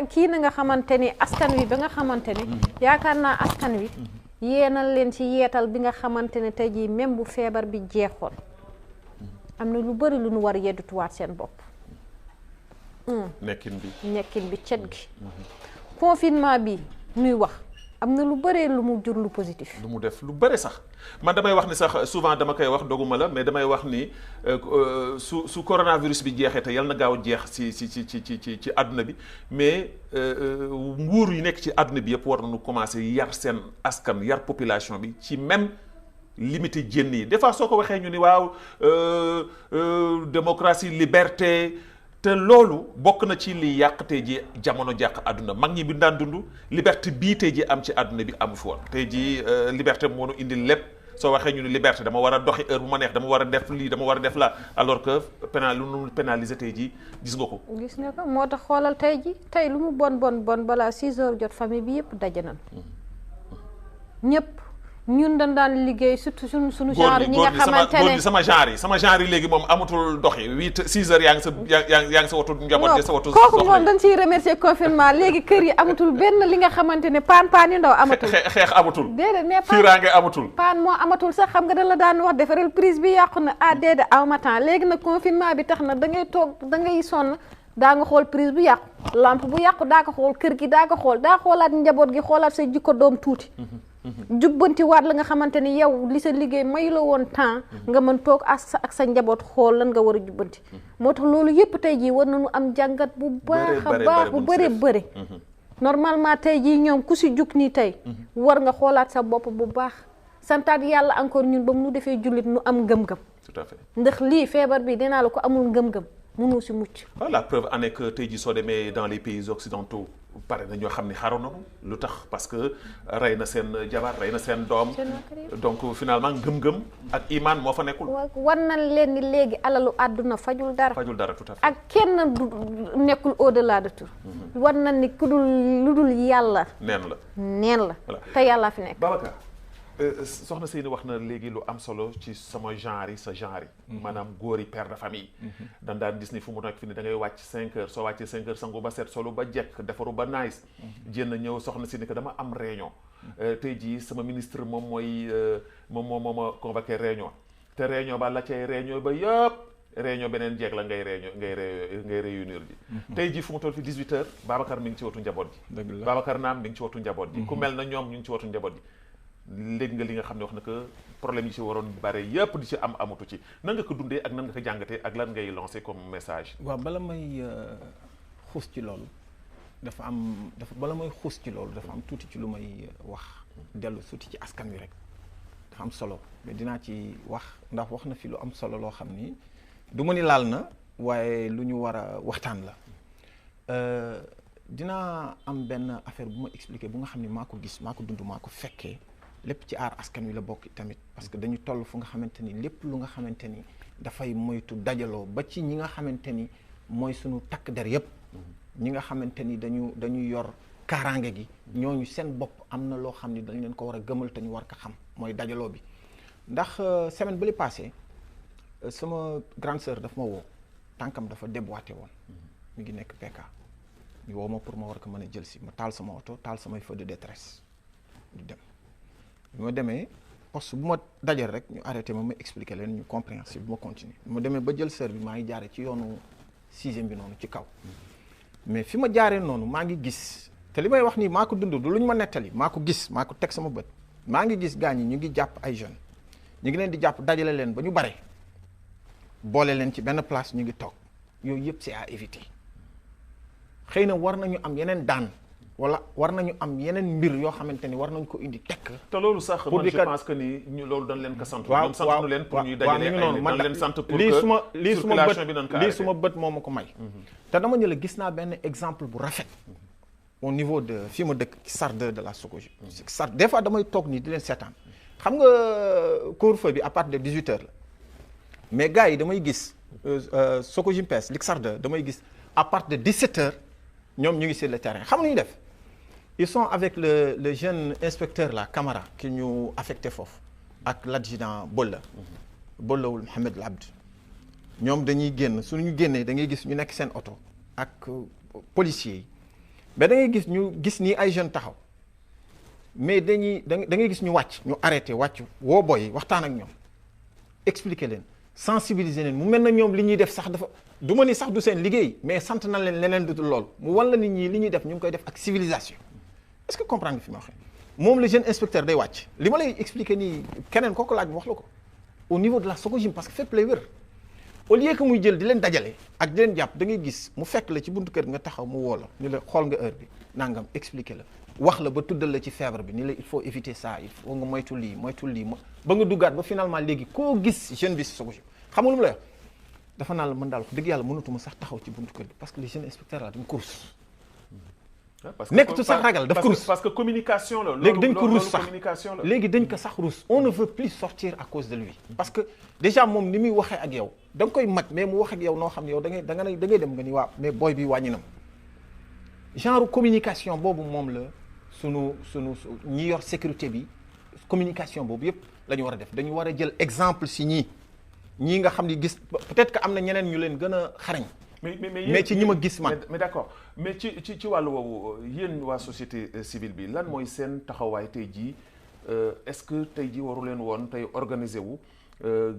kii na nga xamante ni askan wi ba nga xamante ne yaakaar naa askan wi yéenal leen ci yeetal bi nga xamante ne tey jii même bu feebar bi jeexoon am na lu bari lu nu war a yeddutuwaat seen bopp nekkin bi cet gi confinement bi nuy wax am na lu bëree lu mu jur lu positif lu mu def lu bëri sax man damay wax ni sax souvent dama koy wax doguma la mais damay wax ni su coronavirus bi jeexee te yal na gaaw jeex ci àdduna bi mais nguur yi nekk ci àdduna bi yëpp war nañu commencer yar seen askan yar population bi ci même limité jénn yi des fois soo ko waxee ñu ni waaw démocratie liberté te loolu bokk na ci li yàq tey ji jamono jàq àdduna mag ñi bi daan dund liberté bii tey ji am ci àdduna bi amu fi woon tey ji liberté moo nu indi lépp soo waxee ñu ni liberté dama war a doxi heure bu ma neex dama war a def lii dama war a def la alors que lu nu pénaliser tey ji gis nga ko moo tax xoolal tey ji tey lu mu bon balaa 6 heures jot famille bi yëpp daje nañ ñëpp ñun dañ daan liggéey surtout suñu genre ñi nga xamante ne sama genre yi léegi moom amatul doxi 6 heures yaa ngi sa watu njaboot sa watu kooku moom dañ ciy remercier confinement léegi kër yi amatul benn li nga xamante ne paan yu ndaw amatul xeex amatul déedéet mais fiiraange amatul paan moo amatul sax xam nga dañ la daan wax defaral prise bi yàqu na déedéet aw ma temps léegi nag confinement bi tax na da ngay toog da ngay sonn daa nga xool prise bu yàqu lampe bu yàqu daa ko xool kër gi daa ko xool daa xoolaat njaboot gi xoolaat sa jikko doom tuuti jubbanti waat la nga xamante ni yow li sa liggéey may la woon temps nga mën toog ak sa njaboot xool lan nga war a jubbanti moo tax loolu yëpp tey jii war nañu am jàngat bu baax a baax bu bëri normalement tey jii ñoom ku si jug nii tey war nga xoolaat sa bopp bu baax santaat yàlla encore ñun ba mu defee jullit nu am ngëm-ngëm tout à fait ndax lii feebar bi dinaa la ko amul ngëm-ngëm mënoo si mucc la preuve en est que tey jii soo demee dans les pays occidentaux pare na ñoo xam ni xaru nañu lu tax parce que rey na seen jabar rey na seen doom donc finalement ngëm-ngëm ak iman moo fa nekkul war na leen ni léegi alalu àdduna fajul dara tout à fait ak kenn du nekkul au-delà de tout war na ni ku dul lu dul yàlla neen la te yàlla fi nekk Babacar soxna Seyni wax na léegi lu am solo ci sama genre yi sa genre yi maanaam góor yi père de famille dan daan gis ni fu mu nekk fi ni da ngay wàcc 5 heures soo wàccee 5 heures sangu ba set solo ba jekk defaru ba nice jénn ñëw soxna si ni que dama am réunion tey jii sama ministre moom mooy moom moo ma convoqué réunion te réunion ba la cay réunion ba yëpp réunion beneen jeeg la ngay réunir ji tey jii fu mu toll fi 18 heures Babacar mi ngi ci watu njaboot ji Babacar naam mi ngi ci watu njaboot ji ku mel na ñoom ñu ngi ci watu njaboot ji léegi nga li nga xam ne wax na que problème yi ci waroon bare yëpp di ci amatu ci nan nga ko dundee ak nan nga ko jàngatee ak lan ngay lancé comme message. waaw bala may xuus ci loolu dafa am tuuti ci lu may wax dellu suuti ci askan wi rek dafa am solo mais dinaa ci wax ndax wax na fi lu am solo loo xam ni du ma ni laal na waaye lu ñu war a waxtaan la dinaa am benn affaire bu ma expliqué bu nga xam ni maa ko gis maa ko dund maa ko fekkee lépp ci aar askan wi la bokk tamit parce que dañu toll fu nga xamante ni lépp lu nga xamante ni dafay moytu dajaloo ba ci ñi nga xamante ni mooy suñu takk der yépp ñi nga xamante ni dañu yor kaaraange gi ñooñu seen bopp am na loo xam ni dañ leen ko war a gëmal te ñu war ko xam mooy dajaloo bi ndax semaine ba li passé sama grande sœur daf ma woo tànkam dafa déboîté woon mi ngi nekk PK ñu woo ma pour ma war ko mën a jël si ma taal sama oto taal samay feu de détresse di dem bi ma demee poste bu ma dajal rek ñu arrêté ma expliqué leen ñu compréhensible bu ma continuer bi ma demee ba jël sœur bi maa ngi jaare ci yoonu 6e bi noonu ci kaw mais fi ma jaaree noonu maa ngi gis te li may wax nii maa ko dund du lu ñu ma nettali maa ko gis maa ko teg sama bët maa ngi gis gaañ ñi ñu ngi jàpp ay jeunes ñu ngi leen di jàpp dajale leen ba ñu bare boole leen ci benn place ñu ngi toog yooyu yëpp c'est à éviter xëy na war nañu am yeneen daan wala war nañu am yeneen mbir yoo xamante ni war nañu ko indi tekk. te loolu sax man je pense que ni ñu loolu dañ leen ko sant. waaw sant nu leen pour ñuy dajale ay dañ leen sant pour que circulation bi nañ ko arrêté lii suma bët moo ma ko may. te dama ne la gis naa benn exemple bu rafet au niveau de fii ma dëkk SAR 2 de la Socogim. SAR des fois damay toog nii di leen seetaan xam nga couvre-feu bi à partir de 18h la mais gars yi damay gis Socogim PS li SAR 2 damay gis à partir de 17h ñoom ñu ngi sur le terrain xam nga ñu def. Ils sont avec le jeune inspecteur là Camara qui ñu affecté foofu ak l'adjudant Bolla Bollawul Mohamed Labd ñoom dañuy génn suñu génnee da ngay gis ñu nekk seen oto ak policiers yi mais da ngay gis ñu gis nii ay jeunes taxaw mais da ngay gis ñu wàcc ñu arrêté wàcc woo boy waxtaan ak ñoom expliquer leen sensibiliser leen mu mel na ñoom li ñuy def sax dafa du ma ni sax du seen liggéey mais sant na leen leneen du lool mu wan la nit ñi li ñuy def ñu ngi koy def ak civilisation. Est-ce que comprendre nga fi ma waxee moom le jeune inspecteur day wàcc li ma lay expliquer nii keneen kooku laaj mu wax la ko au niveau de la Socogim parce que fépp lay wér au lieu que muy jël di leen dajale ak di leen jàpp da ngay gis mu fekk la ci buntu kër nga taxaw mu woo la ni la xool nga heure bi nangam expliquer la wax la ba tuddal la ci feebar bi ni la il faut éviter ça il faut nga moytu lii ba nga duggaat ba finalement léegi koo gis jeune bi si Socogim xam nga lu mu lay wax dafa naan la mën daal wax dëgg yàlla mënatuma sax taxaw ci buntu kër bi parce que les jeunes inspecteurs là dañ course nekkatu sax ragal daf ko rus parce que communication la. léegi dañ ko rus sax communication la. léegi dañ ko sax rus on ne veut plus sortir à cause de lui. parce que déjà moom ni muy waxee ak yow da nga koy mag mais mu wax ak yow noo xam ne yow da ngay dem nga ni waaw mais booy bi wàññi na ma genre communication boobu moom la sunu ñi yor sécurité bi communication boobu yëpp la ñu war a def dañu war a jël exemple si ñii nga xam ni gis peut-être que am na ñeneen ñu leen gën a xarañ. mais ci ñi ma gis man mais d'accord mais ci wàllu woowu yéen waa société civile bi lan mooy seen taxawaay tey jii est-ce que tey jii waru leen woon tey organiser wu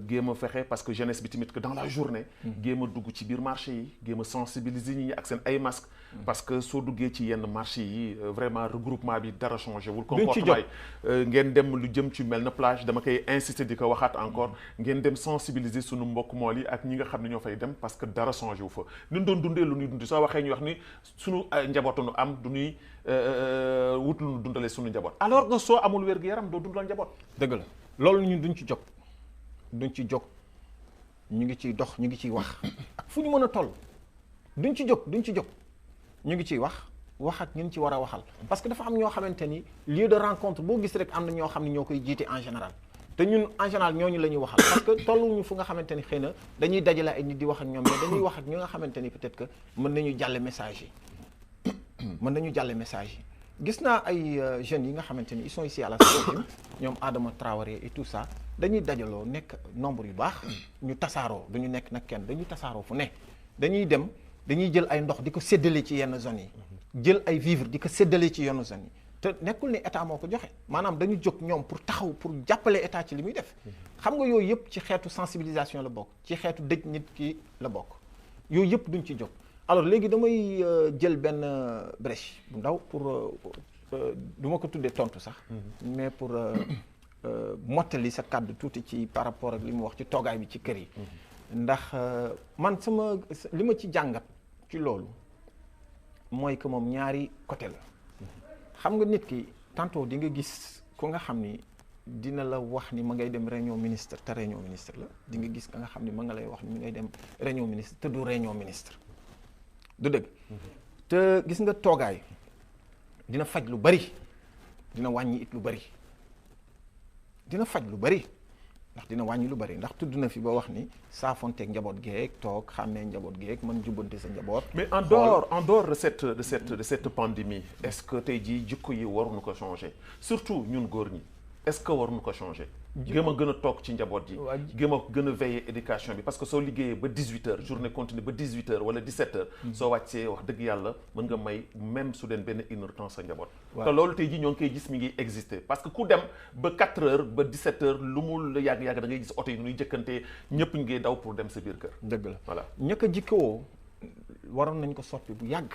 géem a fexe parce que jeunesse bi tamit que dans la journée géem a dugg ci biir marché yi géem a sensibiliser ñi ak seen ay masques parce que soo duggee ci yenn marché yi vraiment regroupement bi dara changé wul comportement yi ngeen dem lu jëm ci mel na plage dama koy insister di ko waxaat encore ngeen dem sensibiliser sunu mbokk mool yi ak ñi nga xam ne ñoo fay dem parce que dara changé wu fa ñun doon dundee lu ñuy dund soo waxee ñu wax ni sunu njaboot nu am du ñuy wut lu ñu dundalee sunu njaboot alors que soo amul wér-gu-yaram doo dundal njaboot dëgg la loolu ñun duñ ci jóg ñu ngi ciy dox ñu ngi ciy wax ak fu ñu mën a toll duñ ci jóg ñu ngi ciy wax ak ñun ci war a waxal parce que dafa am ñoo xamante ni lieu de rencontre boo gis rek am na ñoo xam ne ñoo koy jiite en général te ñun en général ñooñu la ñuy waxal parce que tolluñu fu nga xamante ni xëy na dañuy dajale ay nit di wax ak ñoom mais dañuy wax ak ñi nga xamante ni peut-être que mën nañu jàlle message yi gis naa ay jeunes yi nga xamante ni ils sont ici à la Socogim ñoom Adama Traoré et tout ça dañuy dajaloo nekk nombre yu baax ñu tasaaroo duñu nekk nag kenn dañuy tasaaroo fu ne dañuy jël ay ndox di ko séddale ci yenn zones yi jël ay vivres di ko séddale ci yenn zones yi te nekkul ne état moo ko joxe maanaam dañu jóg ñoom pour taxaw pour jàppale état ci li muy def xam nga yooyu yëpp ci xeetu sensibilisation la bokk ci xeetu dëj nit ki la bokk yooyu yëpp duñ ci jóg alors léegi damay jël benn brèche bu ndaw pour du ma ko tuddee tontu sax mais pour mottali sa kàddu tuuti ci par rapport ak li mu wax ci toogaay bi ci kër yi ndax man li ma ci jàngat ci loolu mooy que moom ñaari côté la xam nga nit ki tantôt di nga gis ku nga xam ni dina la wax ni ma ngay dem réunion ministre te réunion ministre la di nga gis ka nga xam ni ma nga lay wax ni mi ngay dem réunion ministre te du réunion ministre du dëgg te gis nga toogaay dina faj lu bari dina wàññi it lu bari dina faj lu bari ndax dina wàññi lu bari ndax tudd na fi ba wax ni saafonteeg njaboot geeg toog xàmmee njaboot geeg mën jubbante sa njaboot. mais en dehors de cette pandémie est-ce que tey jii jikko yi waruñu ko changer surtout ñun góor ñi est-ce que waruñu ko changer. gëm a gën a toog ci njaboot yi. gëm a gën a veiller éducation bi parce que soo liggéeyee ba 18h journée continue ba 18h wala 17h. soo wàccee wax dëgg yàlla mën nga may même su deen benn une heure temps sa njaboot. te loolu tey jii ñoo ngi koy gis mi ngi exister parce que ku dem ba 4h ba 17h lu mu la yàgg-yàgg da ngay gis oto yi nuy jëkkante ñëpp ñu ngi daw pour dem sa biir kër. dëgg la voilà ñëkk a jikkoo waroon nañ ko soppi bu yàgg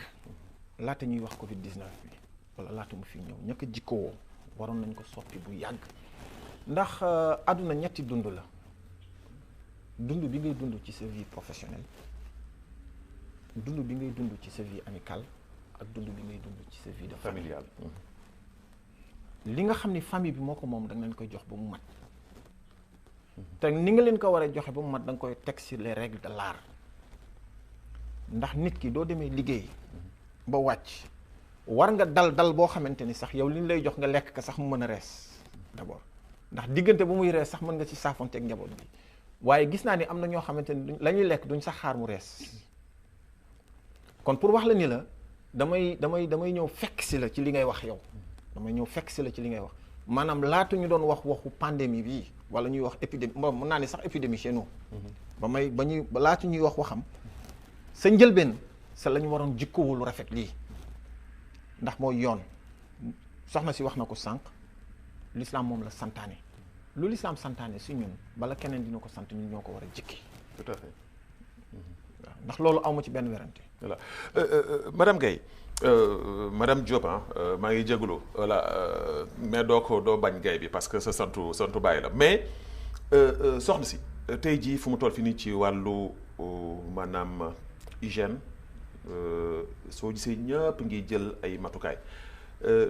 laata ñuy wax Covid 19 bi wala laata mu fi ñëw ñëkk a jikkoo waroon nañ ko soppi bu yàgg. ndax àdduna ñetti dund la dund bi ngay dund ci sa vie professionnelle dund bi ngay dund ci sa vie amicale ak dund bi ngay dund ci sa vie de familiale. li nga xam ni famille bi moo ko moom da nga leen koy jox ba mu mat te ni nga leen ko war a joxe ba mu mat da nga koy teg sur les règles de l'art ndax nit ki doo demee liggéey ba wàcc war nga dal boo xamante ni sax yow li ñu lay jox nga lekk ka sax mu mën a rees d'abord. ndax diggante bu muy rees sax mën nga ci saafonte ak njaboot bi waaye gis naa ni am na ñoo xamante ni la ñuy lekk duñ sax xaar mu rees kon pour wax la ni la damay ñëw fekk si la ci li ngay wax yow damay ñëw fekk si la ci li ngay wax maanaam laata ñu doon wax waxu pandémie bii wala ñuy wax épidémie mën naa ni sax épidémie chez nous laata ñuy wax waxam sa njëlbeen sa la ñu waroon jikkowul lu rafet lii ndax mooy yoon soxna si wax na ko sànq l'islam moom la santaane lu l'islam santaane si ñun bala keneen dina ko sant ñun ñoo ko war a jikki. tout à fait. waaw ndax loolu awma ci benn werante. voilà madame Gaye madame Diop maa ngi jégalu voilà mais doo bañ Gaye bi parce que sa santu bàyyi la mais soxna si tey jii fu mu toll fi nii ci wàllu maanaam hygiène soo gisee ñëpp ngi jël ay matukaay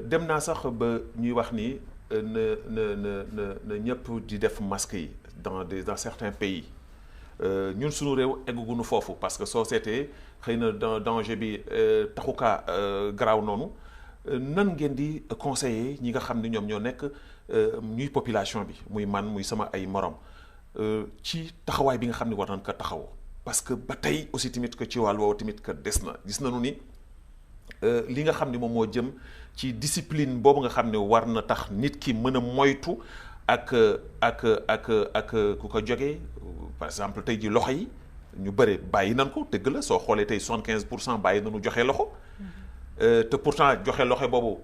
dem naa sax ba ñuy wax ni. na ñëpp di def masque yi dans certains pays ñun suñu réew egguñu foofu parce que soo seetee xëy na danger bi taxukaa garaaw noonu nan ngeen di conseiller ñi nga xam ne ñoom ñoo nekk ñuy population bi muy man muy sama ay morom ci taxawaay bi nga xam ne war nañ ko taxawoo parce que ba tey aussi tamit que ci wàll woowu tamit que des na gis nañu ni li nga xam ne moom moo jëm ci discipline boobu nga xam ne war na tax nit ki mën a moytu ak ku ko jógee par exemple tey ji loxo yi ñu bëri bàyyi nañ ko dëgg la soo xoolee tey 75% bàyyi nañu joxe loxo te pourtant joxe loxo boobu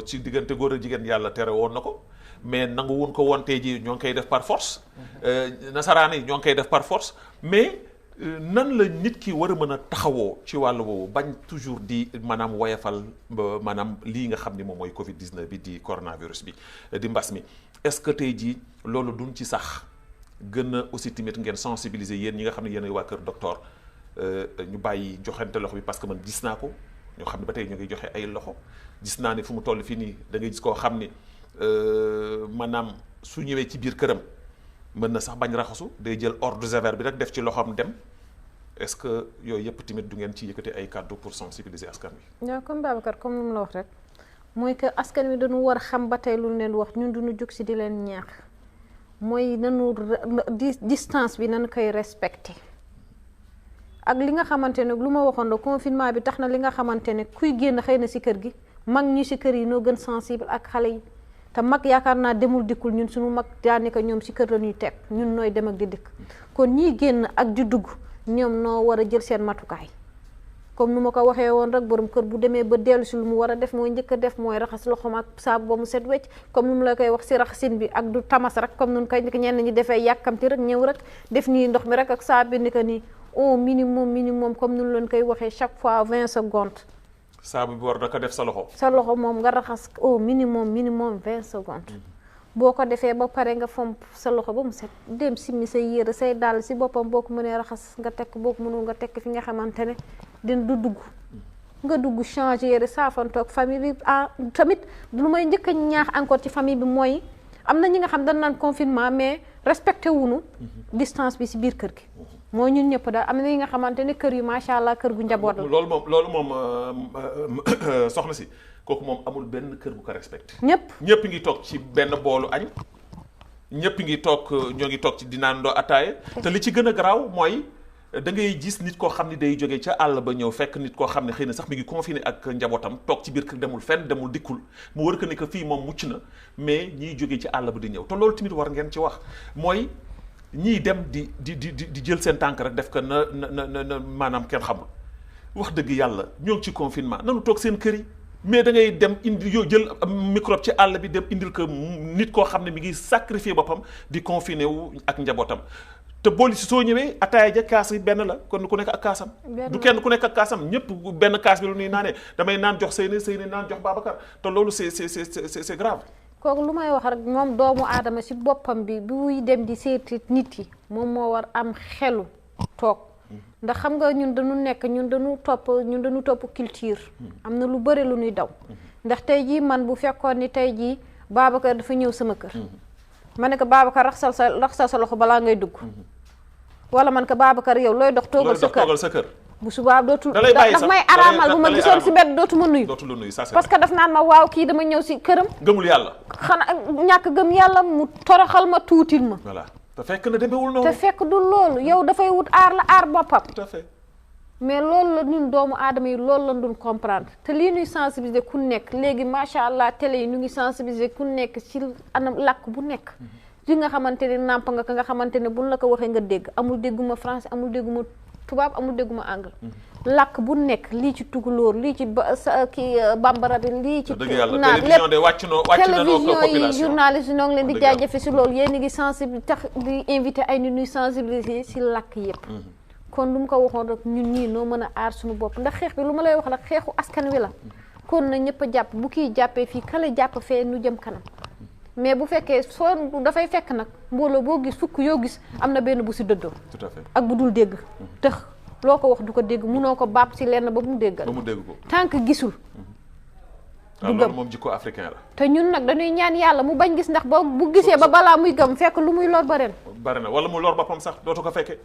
ci diggante góor ak jigéen yàlla tere woon na ko mais nangu woon ko woon tey ji ñoo ngi koy def par force nasaraan yi ñoo ngi koy def par force mais nan la nit ki war a mën a taxawoo ci wàllu boobu bañ toujours di maanaam woyafal maanaam lii nga xam ni moom mooy Covid 19 bi di coronavirus bi di mbas mi est-ce que tey jii loolu duñ ci sax gën a aussi tamit ngeen sensibiliser yéen ñi nga xam ne yéen ay waa kër docteur ñu bàyyi joxante loxo bi parce que man gis naa ko ñoo xam ne ba tey ñu ngi joxe ay loxo gis naa ne fu mu toll fii nii da ngay gis koo xam ni maanaam su ñëwee ci biir këram mën na sax bañ raxasu day jël eau de javel bi rek def ci loxoom dem est-ce que yooyu yëpp tamit du ngeen ci yëkkati ay kàddu pour sensibiliser askan wi. waaw comme Babacar comme ni mu la wax rek mooy que askan wi dañu war a xam ba tey lu leen wax ñun duñu jóg si di leen ñaax mooy nanu distance bi nañu koy respecté ak li nga xamante ne lu ma waxoon la confinement bi tax na li nga xamante ne kuy génn xëy na si kër gi mag ñi si kër yi noo gën sensible ak xale yi te mag yaakaar naa demul dikkul ñun suñu mag daanaka ñoom si kër la ñuy teg ñun nooy dem ak di dikk kon ñii génn ak di dugg ñoom noo war a jël seen matukaay comme nu ma ko waxee woon rek borom kër bu demee ba dellu si lu mu war a def mooy njëkk a def mooy raxas loxoom ak saabu ba mu set wecc comme nu mu la koy wax si raxasin bi ak du tamas rek comme nun koy ñenn ñi defee yàkkamti rek ñëw rek def nii ndox mi rek ak saabu bi ni ko nii au minimum comme nu leen koy waxee chaque fois 20 secondes. saabu bi war na ko def sa loxo. sa loxo moom nga raxas au minimum 20 secondes. boo ko defee ba pare nga fomp sa loxo ba mu set dem simmi say yére say dàll si boppam boo ko mënee raxas nga tekk boo ko mënul nga tekk fi nga xamante ne du dugg nga dugg changer yére saafantoog famille bi tamit lu may njëkk a ñaax encore ci famille bi mooy am na ñi nga xam dañ naan confinement mais respecté wuñu distance bi si biir kër gi moo ñun ñëpp daal am na ñi nga xamante ne kër yu macha allah kër gu njaboot la. loolu moom soxna si kooku moom amul benn kër bu ko respecté. ñëpp ngi toog ci benn boolu añ ñëpp ñoo ngi toog ci di naan doo ataaye te li ci gën a garaaw mooy da ngay gis nit koo xam ne day jógee ca àll ba ñëw fekk nit koo xam ne xëy na sax mi ngi confiné ak njabootam toog ci biir kër demul fenn demul dikkul mu wër ko ne que fii moom mucc na mais ñiy jógee ci àll ba di ñëw te loolu tamit war ngeen ci wax mooy ñiy dem di jël seen tànk rek def ko na maanaam kenn xamul wax dëgg yàlla ñoo ngi ci confinement nanu toog seen kër yi mais da ngay dem indi yoo jël microbe ci àll bi dem indil ko nit koo xam ne mi ngi sacrifier boppam di confiné wu ak njabootam te booli si soo ñëwee ataaya ja kaas yi benn la kon ku nekk ak kaasam du kenn ku nekk ak kaasam ñëpp benn kaas bi lu ñuy naanee damay naan jox Seyni naan jox Babacar te loolu c'est grave. kooku lu may wax rek moom doomu aadama si boppam bi buy dem di seeti nit yi moom moo war am xelu toog ndax xam nga ñun dañu topp culture am na lu bëri lu ñuy daw ndax tey jii man bu fekkoon ni tey jii Babacar dafa ñëw sama kër ma ne ko Babacar raxasal sa loxo balaa ngay dugg wala man ko Babacar yow looy dox toogal sa kër bu subaa dootul daf may araamal bu ma gisoon si mbedd dootuma nuyu parce que daf naan ma waaw kii dama ñëw si këram gëmul yàlla xanaa ñàkk gëm yàlla mu toroxal ma tuutil ma voilà te fekk na demewul noonu te fekk du loolu yow dafay wut aar boppam tout à fait mais loolu la ñun doomu aadama yi loolu la duñ comprendre te lii ñuy sensibiliser ku nekk léegi macha allah télé yi ñu ngi sensibiliser ku nekk ci anam làkk bu nekk li nga xamante ne nàmp nga ka nga xamante ne buñ la ko waxee nga dégg amul dégguma français amul dégguma tubaab amul dégguma anglais làkk bu nekk lii ci tukulóor lii ci bambara bi lii ci naat lépp télévision yi journaliste yi ñoo ngi leen di jaajëfe si loolu yéen ngi sensibiliser tax di invité ay nit ñuy sensibiliser si làkk yëpp kon lu mu ko waxoon rek ñun ñii noo mën a aar suñu bopp ndax xeex bi lu ma lay wax rek xeexu askan wi la kon na ñëpp a jàpp bu kii jàppee fii kale jàpp fee nu jëm kanam mais bu fekkee soo dafay fekk nag mbooloo boo gis fukk yoo gis am na benn bu si dëddoo tout à fait ak bu dul dégg tëx loo ko wax du ko dégg munoo ko baab si lenn ba mu déggal ba mu dégg ko tant que gisul du gëm moom jikko africain la te ñun nag dañuy ñaan yàlla mu bañ gis ndax bu gisee ba balaa muy gëm fekk lu muy lor bari na wala mu lor boppam sax dootu ko fekkee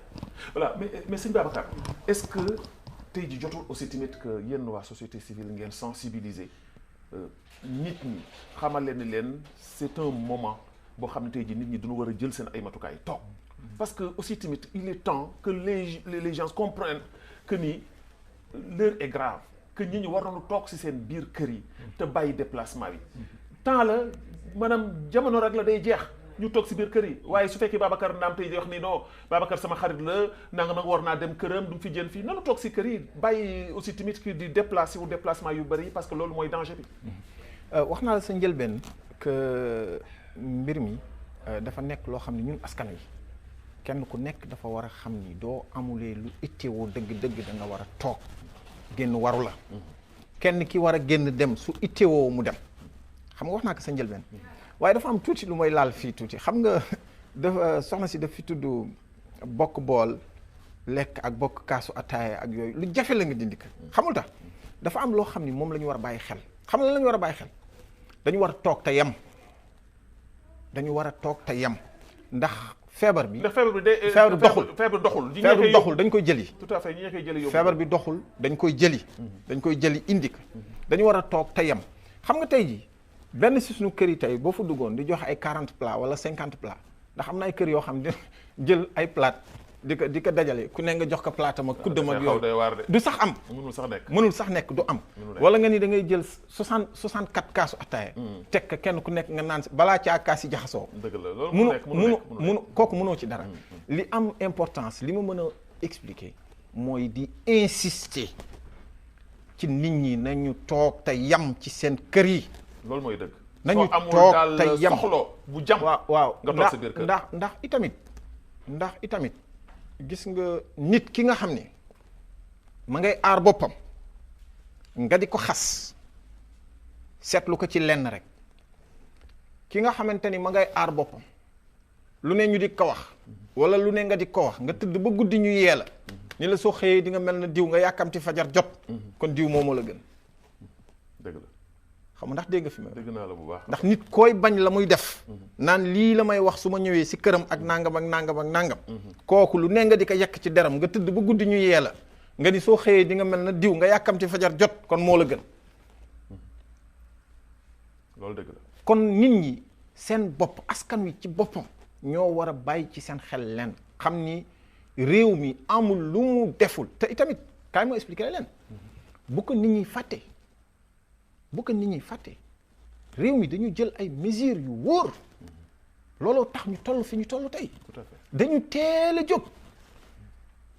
voilà mais sëñ Babacar est-ce que tey ji jotul aussi tamit que yéen waa société civile ngeen sensibiliser nit ñi xamal leen ni leen c'est un moment boo xam ne tey ji nit ñi duñu war a jël seen ay matukaay toog parce que aussi tamit il est temps que les gens comprennent que ni l'heure est grave que nit ñi war nañu toog ci seen biir kër yi te bàyyi déplacement yi temps la maanaam jamono rek la day jeex ñu toog ci biir kër yi waaye su fekkee Babacar naam tey di wax ni non Babacar sama xarit la nanga war naa dem këram du fi jën fii nanu toog ci kër yi bàyyi aussi tamit ki di déplacer wu déplacement yu bëri parce que loolu mooy danger bi wax naa la sa njëlbeen que mbir mi dafa nekk loo xam ne ñun askan wi kenn ku nekk dafa war a xam ni doo amulee lu ittewoo dëgg-dëgg da nga war a toog génn waru la kenn ki war a génn dem su ittewoo mu dem xam nga wax naa ko sa njëlbeen waaye dafa am tuuti lu mooy laal fii tuuti xam nga dafa soxna si daf fi tudd bokk bool lekk ak bokk kaasu ataaya ak yooyu lu jafe la nga dindi ko xamul tax dafa am loo xam ni moom la ñu war a bàyyi xel xam nga la ñu war a bàyyi xel dañu war a toog te yem dañu war a toog te yem ndax feebar bi doxul dañ koy jëli tout à fait ñi koy jëli feebar bi doxul dañ koy jëli indi ko dañu war a toog te yem xam nga tey ji benn si suñu kër yi tey boo fa duggoon di joxe ay 40 plats wala 50 plats ndax am na ay kër yoo xam ne jël ay plats di ko dajale ku ne nga jox ko platam ak kuddam ak yooyu du sax am mënul sax nekk du am wala nga ni da ngay jël 64 kaasu ataaya teg ko kenn ku nekk nga naan balaa caa kaas yi jaxasoo munu kooku mënoo ci dara li am importance li ma mën a expliquer mooy di insister ci nit ñi nañu toog te yam ci seen kër yi loolu mooy dëgg nañu toog te yam bu jam waaw nga toog sa biir kër ndax itamit gis nga nit ki nga xam ni ma ngay aar boppam nga di ko xas seetlu ko ci lenn rek ki nga xamante ni ma ngay aar boppam lu ne ñu di ko wax wala lu ne nga di ko wax nga tëdd ba guddi ñu yee la ni la soo xëyee di nga mel na diw nga yàkkamti fajar jot kon diw moomu la gën dëgg la xam ndax dégg nga fi ma dégg naa la bu baax. ndax nit koy bañ la muy def naan lii la may wax su ma ñëwee si këram ak nangam ak nangam ak nangam kooku lu ne nga di ko yekk ci deram nga tëdd ba guddi ñu yee la nga ni soo xëyee di nga mel na diw nga yàkkamti fajar jot kon moo la gën loolu dëgg la. kon nit ñi seen bopp askan wi ci boppam ñoo war a bàyyi ci seen xel leen xam ni réew mi amul lu mu deful te itamit kaay ma expliquer leen bu ko nit ñi fàtte réew mi dañu jël ay mesures yu wóor looloo tax ñu toll fi ñu toll tey dañu teel a jóg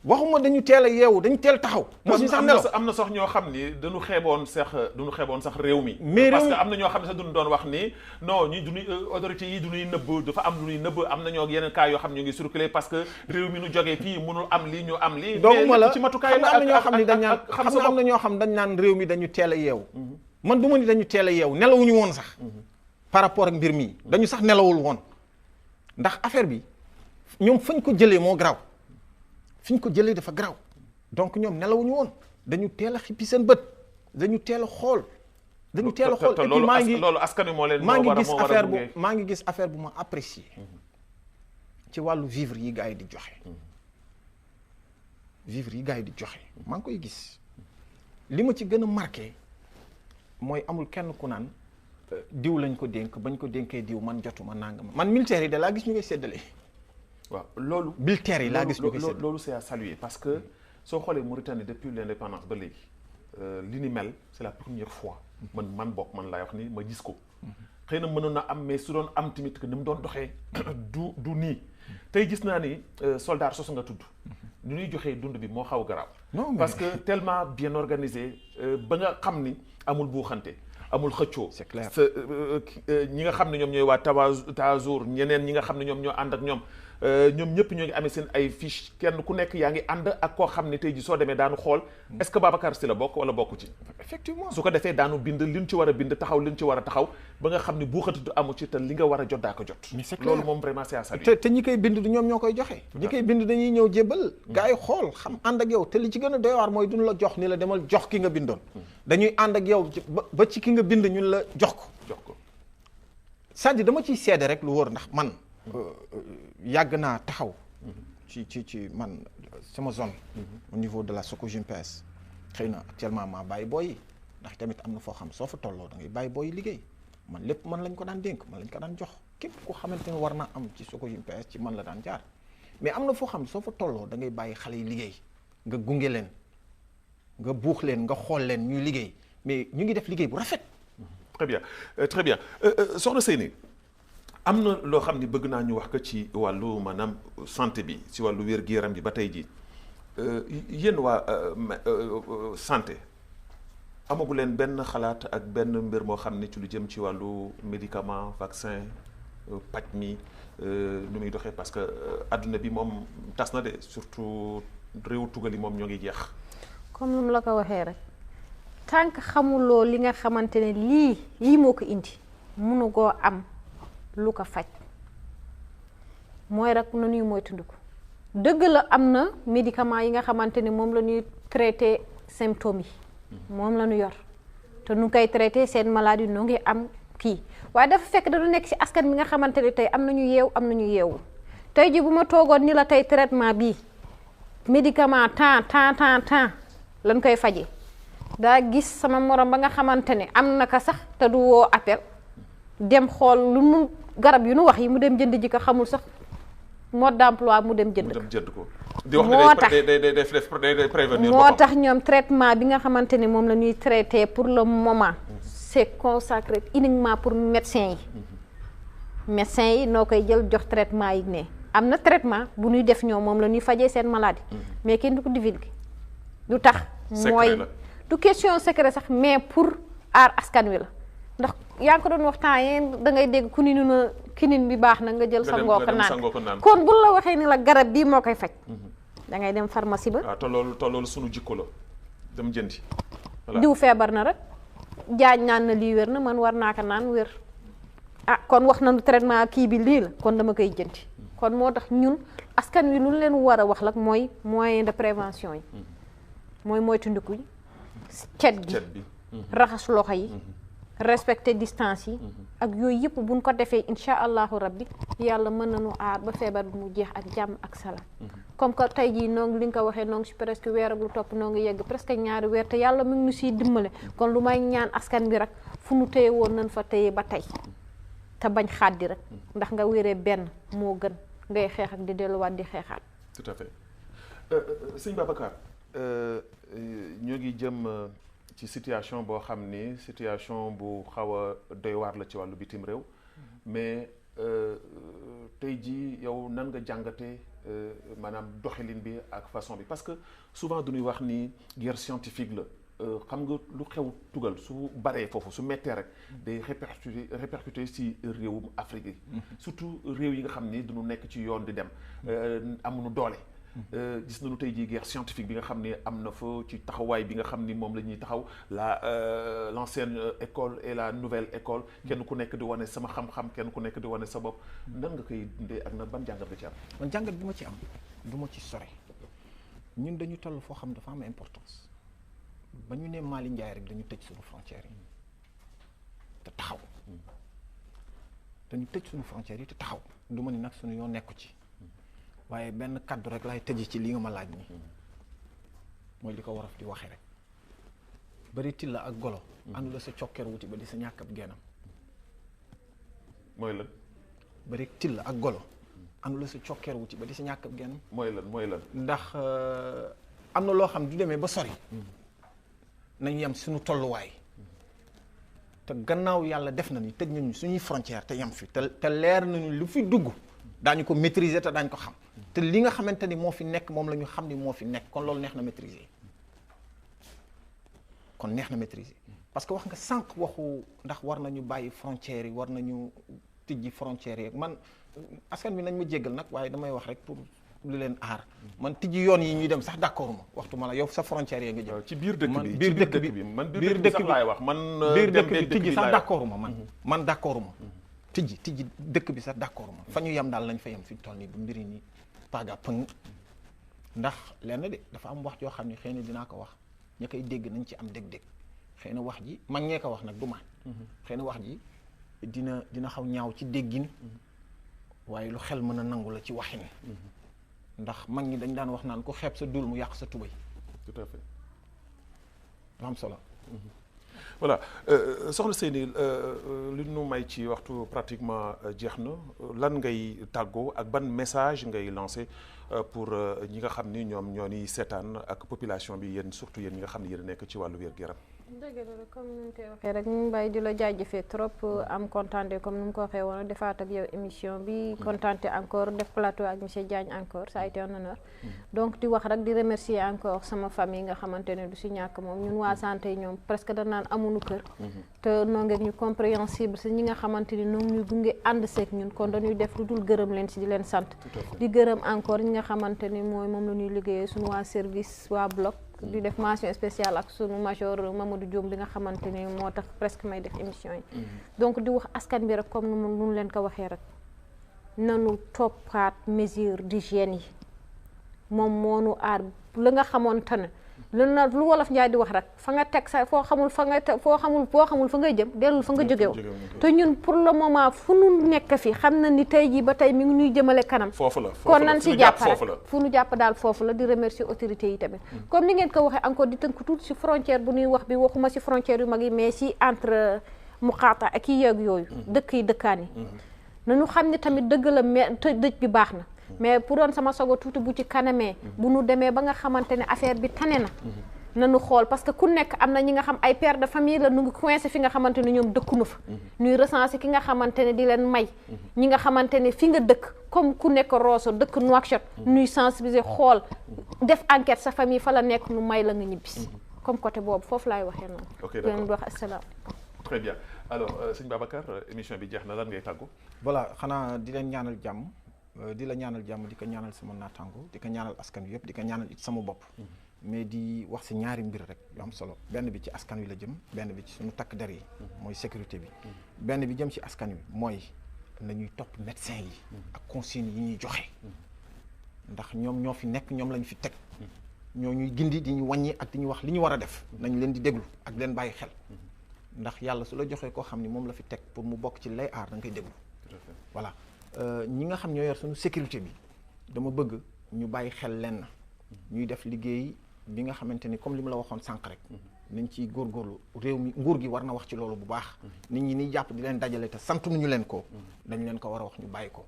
waxuma dañu teel a yeewu dañu teel taxaw. moo si sax nelaw am na sax ñoo xam ni dañu xeeboon sax réew mi. mais parce que am na ñoo xam ne sax duñu doon wax ni non ñi duñuy autorités yi duñuy nëbb dafa am lu ñuy nëbb am na ñoo yeneen cas yoo xam ne ñu ngi circuler parce que réew mi nu jógee fii mënul am lii ñu am lii. dooguma la ci matukaay la am na ñoo xam ne dañ naan xam nga am na ñoo xam dañ naan réew mi dañu teel a yeewu. man du ma ni dañu teel a yeewu nelawuñu woon sax. par rapport ak mbir mi dañu sax nelawul woon ndax affaire bi ñoom fañ ko jëlee moo garaaw fiñ ko jëlee dafa garaaw donc ñoom nelawuñu woon dañu teel a xippi seen bët dañu teel a xool. dañu teel a xool et puis loolu askan wi moo leen maa ngi gis affaire bu ma apprécié ci wàllu vivre yi gars yi di joxe. maa ngi koy gis li ma ci gën a marqué mooy amul kenn ku naan diw lañ ko dénk bañ ko dénkee diw man jotuma nangam man militaire yi da laa gis ñu koy séddale. waaw loolu. militaire yi laa gis ñu koy séddale loolu c'est à saluer parce que soo xoolee Mauritanie depuis l'indépendance ba léegi li ni mel c'est la première fois. man bokk man laay wax ni ma gis ko. xëy na mënoon na am mais su doon am tamit que ni mu doon doxee du nii tey gis naa ni soldat sosu nga tudd. ni ñuy joxee dund bi moo xaw a garaaw. parce que tellement bien organisé ba nga xam ni amul buuxante. amul xëccoo. c'est clair ñi nga xam ne ñoom ñooy waa Tawazour ñeneen ñi nga xam ne ñoom ñoo ànd ak ñoom ñëpp ñoo ngi amee seen ay fiche kenn ku nekk yaa ngi ànd ak koo xam ne tey ji soo demee daanu xool est-ce que Babacar Sy la bokk wala bokku ci. effectivement su ko defee daanu bind liñ ci war a bind taxaw liñ ci war a taxaw ba nga xam ne buuxati du amu ci te li nga war a jot daa ko jot. mais c'est clair loolu moom vraiment c'est à saluer. te ñi koy bind du ñoom ñoo koy joxe. ñi koy bind dañuy ñëw jébbal. gars yi xool xam ànd ak yow te li ci gën a doy waar mooy duñ la jox ni la demal jox ki nga bindoon. dañuy ànd ak yow ba ci ki nga bind ñun la jox ko. c'est-à-dire dama ciy seede rek lu wóor ndax man yàgg naa taxaw ci man sama zone au niveau de la Sococim PS xëy na actuellement maa bàyyi booy yi ndax tamit am na foo xam soo fa tolloo da ngay bàyyi booy yi liggéey man lépp man lañ ko daan dénk man lañ ko daan jox képp ku xamante ne war naa am ci Sococim PS ci man la daan jaar mais am na foo xam soo fa tolloo da ngay bàyyi xale yi liggéey nga gunge leen nga buux leen nga xool leen ñuy liggéey mais ñu ngi def liggéey bu rafet. très bien soxna Seyni am na loo xam ni bëgg naa ñu wax ko ci wàllu maanaam santé bi ci wàllu wér-gu-yaram bi ba tey jii yéen waa santé amagu leen benn xalaat ak benn mbir moo xam ne ci lu jëm ci wàllu médicament vaccin paj mi nu muy doxee parce que adduna bi moom tas na de surtout réew tugal yi moom ñoo ngi jeex. comme nu mu la ko waxee rek tant que xamuloo li nga xamante ne lii moo ko indi munu koo am lu ko faj mooy rek na ñuy moytandiku dëgg la am na médicament yi nga xamante ne moom la ñuy traité symptômes yi moom la ñu yor te nu koy traité seen maladie nu ngi am kii waaye dafa fekk dañu nekk ci askan bi nga xamante ne tey am nañu yeew am nañu yeewul tey ji bu ma toogoon ni la tey traitement bii médicament temps lañ koy faje daa gis sama morom ba nga xamante ne am na ka sax te du woo appel dem xool lu mu garab yu nu wax yi mu dem jënd ji ko xamul sax mode d'emploi mu dem jënd ko di wax day prévenir moo tax ñoom traitement bi nga xamante ne moom la ñuy traité pour le moment c'est consacré uniquement pour médecins yi noo koy jël jox traitement yi ne am na traitement bu ñuy def ñoom moom la ñuy fajee seen maladie mais kenn du ko divulguer du tax mooy du question secret sax mais pour aar askan wi la ndax yaa ngi ko doon waxtaan yéen da ngay dégg ku ni na kinin bi baax na nga jël sangoo ko naan kon bu la waxee ni la garab bii moo koy faj da ngay dem pharmacie ba waaw te loolu sunu jikko la dem jëndi diw feebar na rek jaañ naan na lii wér na man war naa ko naan wér kon wax nañu traitement kii bi lii la kon dama koy jëndi kon moo tax ñun askan wi lu leen war a wax la mooy moyen de prévention yi mooy moytandiku cet gi raxas loxo yi respecter distance yi ak yooyu yëpp buñ ko defee incha allahu rabbi yàlla mën nañu aar ba feebar bi mu jeex ak jàmm ak salaam comme que tey jii noo ngi li nga ko waxee noo ngi si presque weer ak lu topp noo ngi yegg presque ñaari weer te yàlla mu ngi nu siy dimbale kon lu may ñaan askan bi rek fu nu téye woon nañ fa téye ba tey te bañ xaddi rek ndax nga wéree benn moo gën ngay xeex ak di delluwaat di xeexaat. tout à fait sëñ Babacar ñoo ngi jëm ci situation boo xam ni situation bu xaw a doy waar la ci wàllu bitim réew mais tey jii yow nan nga jàngatee maanaam doxalin bi ak façon bi parce que souvent du ñuy wax ni guerre scientifique la xam nga lu xew tugal su baree foofu su mettee rek day répercuté ci réewum Afrique yi surtout réew yi nga xam ni duñu nekk ci yoon di dem amuñu doole gis nañu tey jii guerre scientifique bi nga xam ne am na fa ci taxawaay bi nga xam ni moom la ñuy taxaw l'ancienne école et la nouvelle école kenn ku nekk di wane sama xam-xam kenn ku nekk di wane sa bopp nan nga koy dundee ak na ban jàngat nga ci am. man jàngat bi ma ci am du ma ci sore ñun dañu toll foo xam dafa am importance ba ñu ne Mali Ndiaye rek dañu tëj suñu frontières yi te taxaw dañu tëj suñu frontières yi te taxaw du ma ni nag suñu yoon nekku ci waaye benn kaddu rek laay tëj ci li nga ma laaj ni mooy li ko wolof di waxee rek bari tilla ak golo àndu la sa cokkeer wuti ba di sa ñàkk ab geenam mooy lan bari tilla ak golo àndu la sa cokkeer wuti ba di sa ñàkk ab geenam mooy lan ndax am na loo xam du demee ba sori nañu yem suñu tolluwaay te gannaaw yàlla def na ni tëj nañu suñuy frontière te yem fi te leer nañu lu fi dugg daañu ko maîtriser te daañu ko xam te li nga xamante ni moo fi nekk moom la ñu xam ni moo fi nekk kon loolu neex na maîtriser parce que wax nga sànq waxu ndax war nañu bàyyi frontières yi war nañu tijji frontières yi man askan bi nañ ma jéggal nag waaye damay wax rek pour lu leen aar man tijji yoon yi ñuy dem sax d'accord ma waxtu ma la yow sa frontière yi nga jëm ci biir dëkk bi biir dëkk bi man biir dëkk bi laay wax man biir dëkk bi tijji sax d'accord ma man d'accord ma tijji dëkk bi sax d'accord ma fa ñu yem daal lañ fa yem fi ñu toll nii bu mbiri ni paga pëng ndax lenn de dafa am wax joo xam ne xëy na dinaa ko wax ña koy dégg nañ ci am dégg-dégg xëy na wax ji mag ñee ko wax nag du ma xëy na wax ji dina xaw ñaaw ci déggin waaye lu xel mën a nangu la ci waxin ndax mag ñi dañ daan wax naan ku xeeb sa dul mu yàq sa tubay. tout à fait. lu am solo. voilà soxna Seyni li nu may ci waxtu pratiquement jeex na lan ngay tàggoo ak ban message ngay lancé pour ñi nga xam ni ñoom ñoo ni seetaan ak population bi yéen surtout yéen ñi nga xam ne yéen nekk ci wàllu wér-gu-yaram. dëgg la comme ni ñu koy waxee rek ñu bàyyi di la jaajëfee trop am kontaante comme ni mu ko waxee woon defaat ak yow émission bi kontaante encore def plateau ak monsieur Diagne encore ça a été un honneur donc di wax rek di remercier encore sama famille nga xamante ne du si ñàkk moom ñun waa santé ñoom presque da naan amuñu kër te noo ngeeg ñu compréhensible si ñi nga xamante ni noonu ñuy gunge ànd seeg ñun kon dañuy def lu dul gërëm leen si di leen sant di gërëm encore ñi nga xamante ni mooy moom la ñuy liggéeyee suñu waa service waa bloc di def mention spéciale ak sunu major Mamadou Diom bi nga xamante ni moo tax presque may def émission yi donc di wax askan bi rek comme nu leen ko waxee rek nanu toppaat mesure d'hygiène yi moom moonu aar la nga xamante ne lu wolof njaay di wax rek fa nga teg sa foo xamul fa ngay jëm dellul fa nga jóge woon te ñun pour le moment fu nu nekk fi xam na ni tey jii ba tey mi ngi ñuy jëmale kanam kon nan si jàpp rek fu nu jàpp daal foofu la di remercier autorités yi tamit comme ni ngeen ko waxee encore di tënk tuuti si frontière bu ñuy wax bi waxuma si frontière yu mag yi mais si entre muqaata ak yi yeeg yooyu dëkk yi dëkkaan yi nañu xam ne tamit dëgg la mais te dëj bi baax na mais pour doon sama sogo tuuti bu ci kanamee bu nu demee ba nga xamante ne affaire bi tane na nañu xool parce que ku nekk am na ñi nga xam ay père de famille la nu ngi coincé fi nga xamante ne ñoom dëkkunu fa ñuy recensé ki nga xamante ne di leen may ñi nga xamante ne fi nga dëkk comme ku nekk Rosso dëkk Nouakchott ñuy sensibiliser xool def enquête sa famille fa la nekk nu may la nga ñibbisi comme côté boobu foofu laay waxee noonu leen di wax asalaam très bien alors sëñ Babacar émission bi jeex na lan ngay tàggu voilà xanaa di leen ñaanal jàmm di la ñaanal jàmm di ko ñaanal sama naataango di ko ñaanal askan wi yëpp di ko ñaanal it sama bopp mais di wax si ñaari mbir rek yu am solo benn bi ci askan wi la jëm benn bi ci suñu takk der yi mooy sécurité bi benn bi jëm ci askan wi mooy nañuy topp médecin yi ak consignes yi ñuy joxe ndax ñoom ñoo fi nekk ñoom lañu fi teg ñoo ñuy gindi di ñu wàññi ak di ñu wax li ñu war a def nañ leen di déglu ak leen bàyyi xel ndax yàlla su la joxee koo xam ni moom la fi teg pour mu bokk ci lay aar da nga koy déglu. voilà ñi nga xam ñoo yor suñu sécurité bi dama bëgg ñu bàyyi xel lenn ñuy def liggéey bi nga xamante ni comme li mu la waxoon sànq rek nañ ci góorgóorlu réew mi nguur gi war na wax ci loolu bu baax nit ñi niy jàpp di leen dajale te santuñu leen ko dañ leen ko war a wax ñu bàyyi ko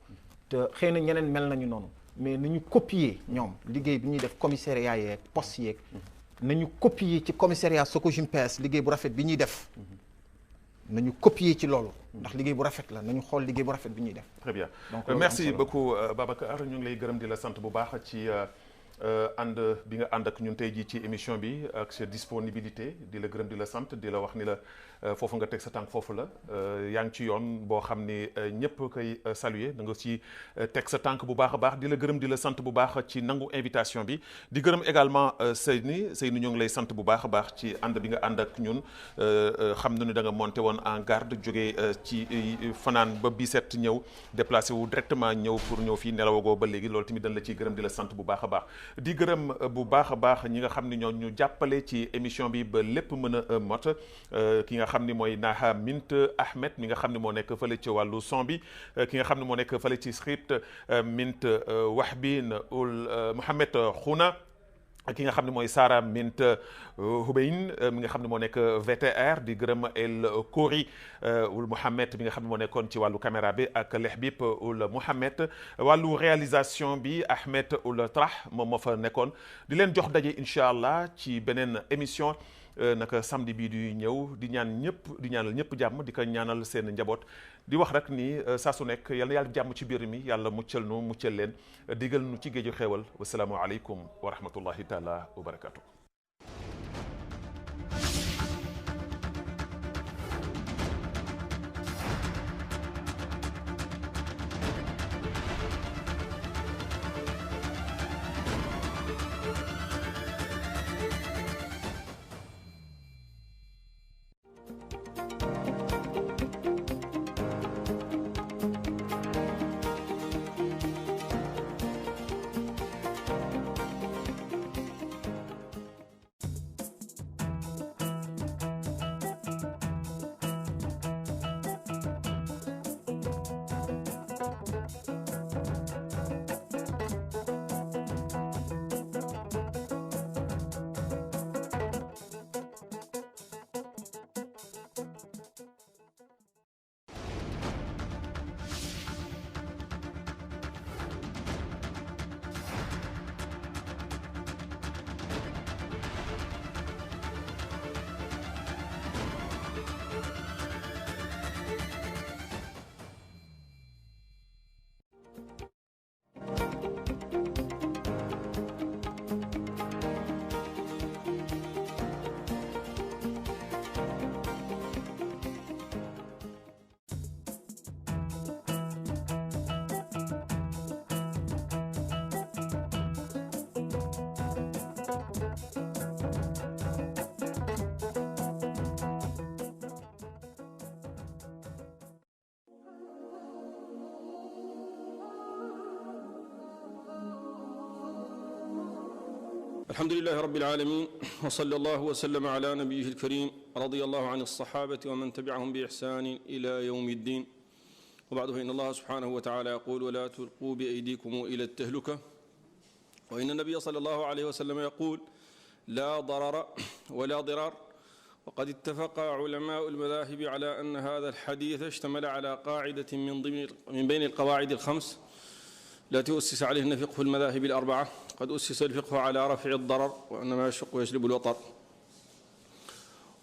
te xëy na ñeneen mel nañu noonu mais nañu copier ñoom liggéey bi ñuy def commissariat yeeg poste yeeg nañu copier ci commissariat Sococim PS liggéey bu rafet bi ñuy def nañu copier ci loolu ndax liggéey bu rafet la nañu xool liggéey bu rafet bi ñuy def. très bien donc merci beaucoup Babacar ñu ngi lay gërëm di la sant bu baax ci ànd bi nga ànd ak ñun tey jii ci émission bi ak sa disponibilité di la gërëm di la sant di la wax ni la foofu nga teg sa tànk foofu la yaa ngi ci yoon boo xam ni ñëpp koy saluer da nga ci teg sa tànk bu baax a baax di la gërëm di la sant bu baax ci nangu invitation bi di gërëm également Seyni ñoo ngi lay sant bu baax a baax ci ànd bi nga ànd ak ñun xam nañu da nga monté woon en garde jógee ci fanaan ba bi set ñëw déplacé wu directement ñëw pour ñëw fii nelawagoo ba léegi loolu tamit dañ la ciy gërëm di la sant bu baax a baax di gërëm bu baax a baax ñi nga xam ni ñoo ñu jàppale ci émission bi ba lépp mën a mot ki nga xam ni mooy Naha Mint Ahmed mi nga xam ni moo nekk fële ci wàllu son bi ki nga xam ni moo nekk fële ci script Mint Wahbin ul Mohamed Khouna ki nga xam ne mooy Sara Mint Hubeyn mi nga xam ne moo nekk VTR di gërëm El Kori ul Mohamed mi nga xam ne moo nekkoon ci wàllu caméra bi ak Lehbib ul Mohamed wàllu réalisation bi Ahmed ul Trah moom moo fa nekkoon di leen jox daje incha allah ci beneen émission naka samedi bii di ñëw di ñaanal ñëpp jàmm di ko ñaanal seen njaboot di wax rek ni saa su nekk yal na yàlla jàmm ci biir mi yàlla muccal nu muccal leen digal nu ci géeju xéewal wasalaamu aleykum wa rahmatullahi taala wa barakatuh. الحمد لله رب العالمين وصلى الله وسلم على نبيه الكريم رضي الله عن الصحابة ومن تبعهم بإحسان إلى يوم الدين وبعد فإن الله سبحانه وتعالى يقول ولا تلقوا بأيديكم إلى التهلكة وإن النبي صلى الله عليه وسلم يقول لا ضرر ولا ضرار وقد اتفق علماء المذاهب على أن هذا الحديث اشتمل على قاعدة من بين القواعد الخمس التي أسس عليهن فقه المذاهب الأربعة قد أسس الفقه على رفع الضرر وأن ما يشق ويجلب الوطر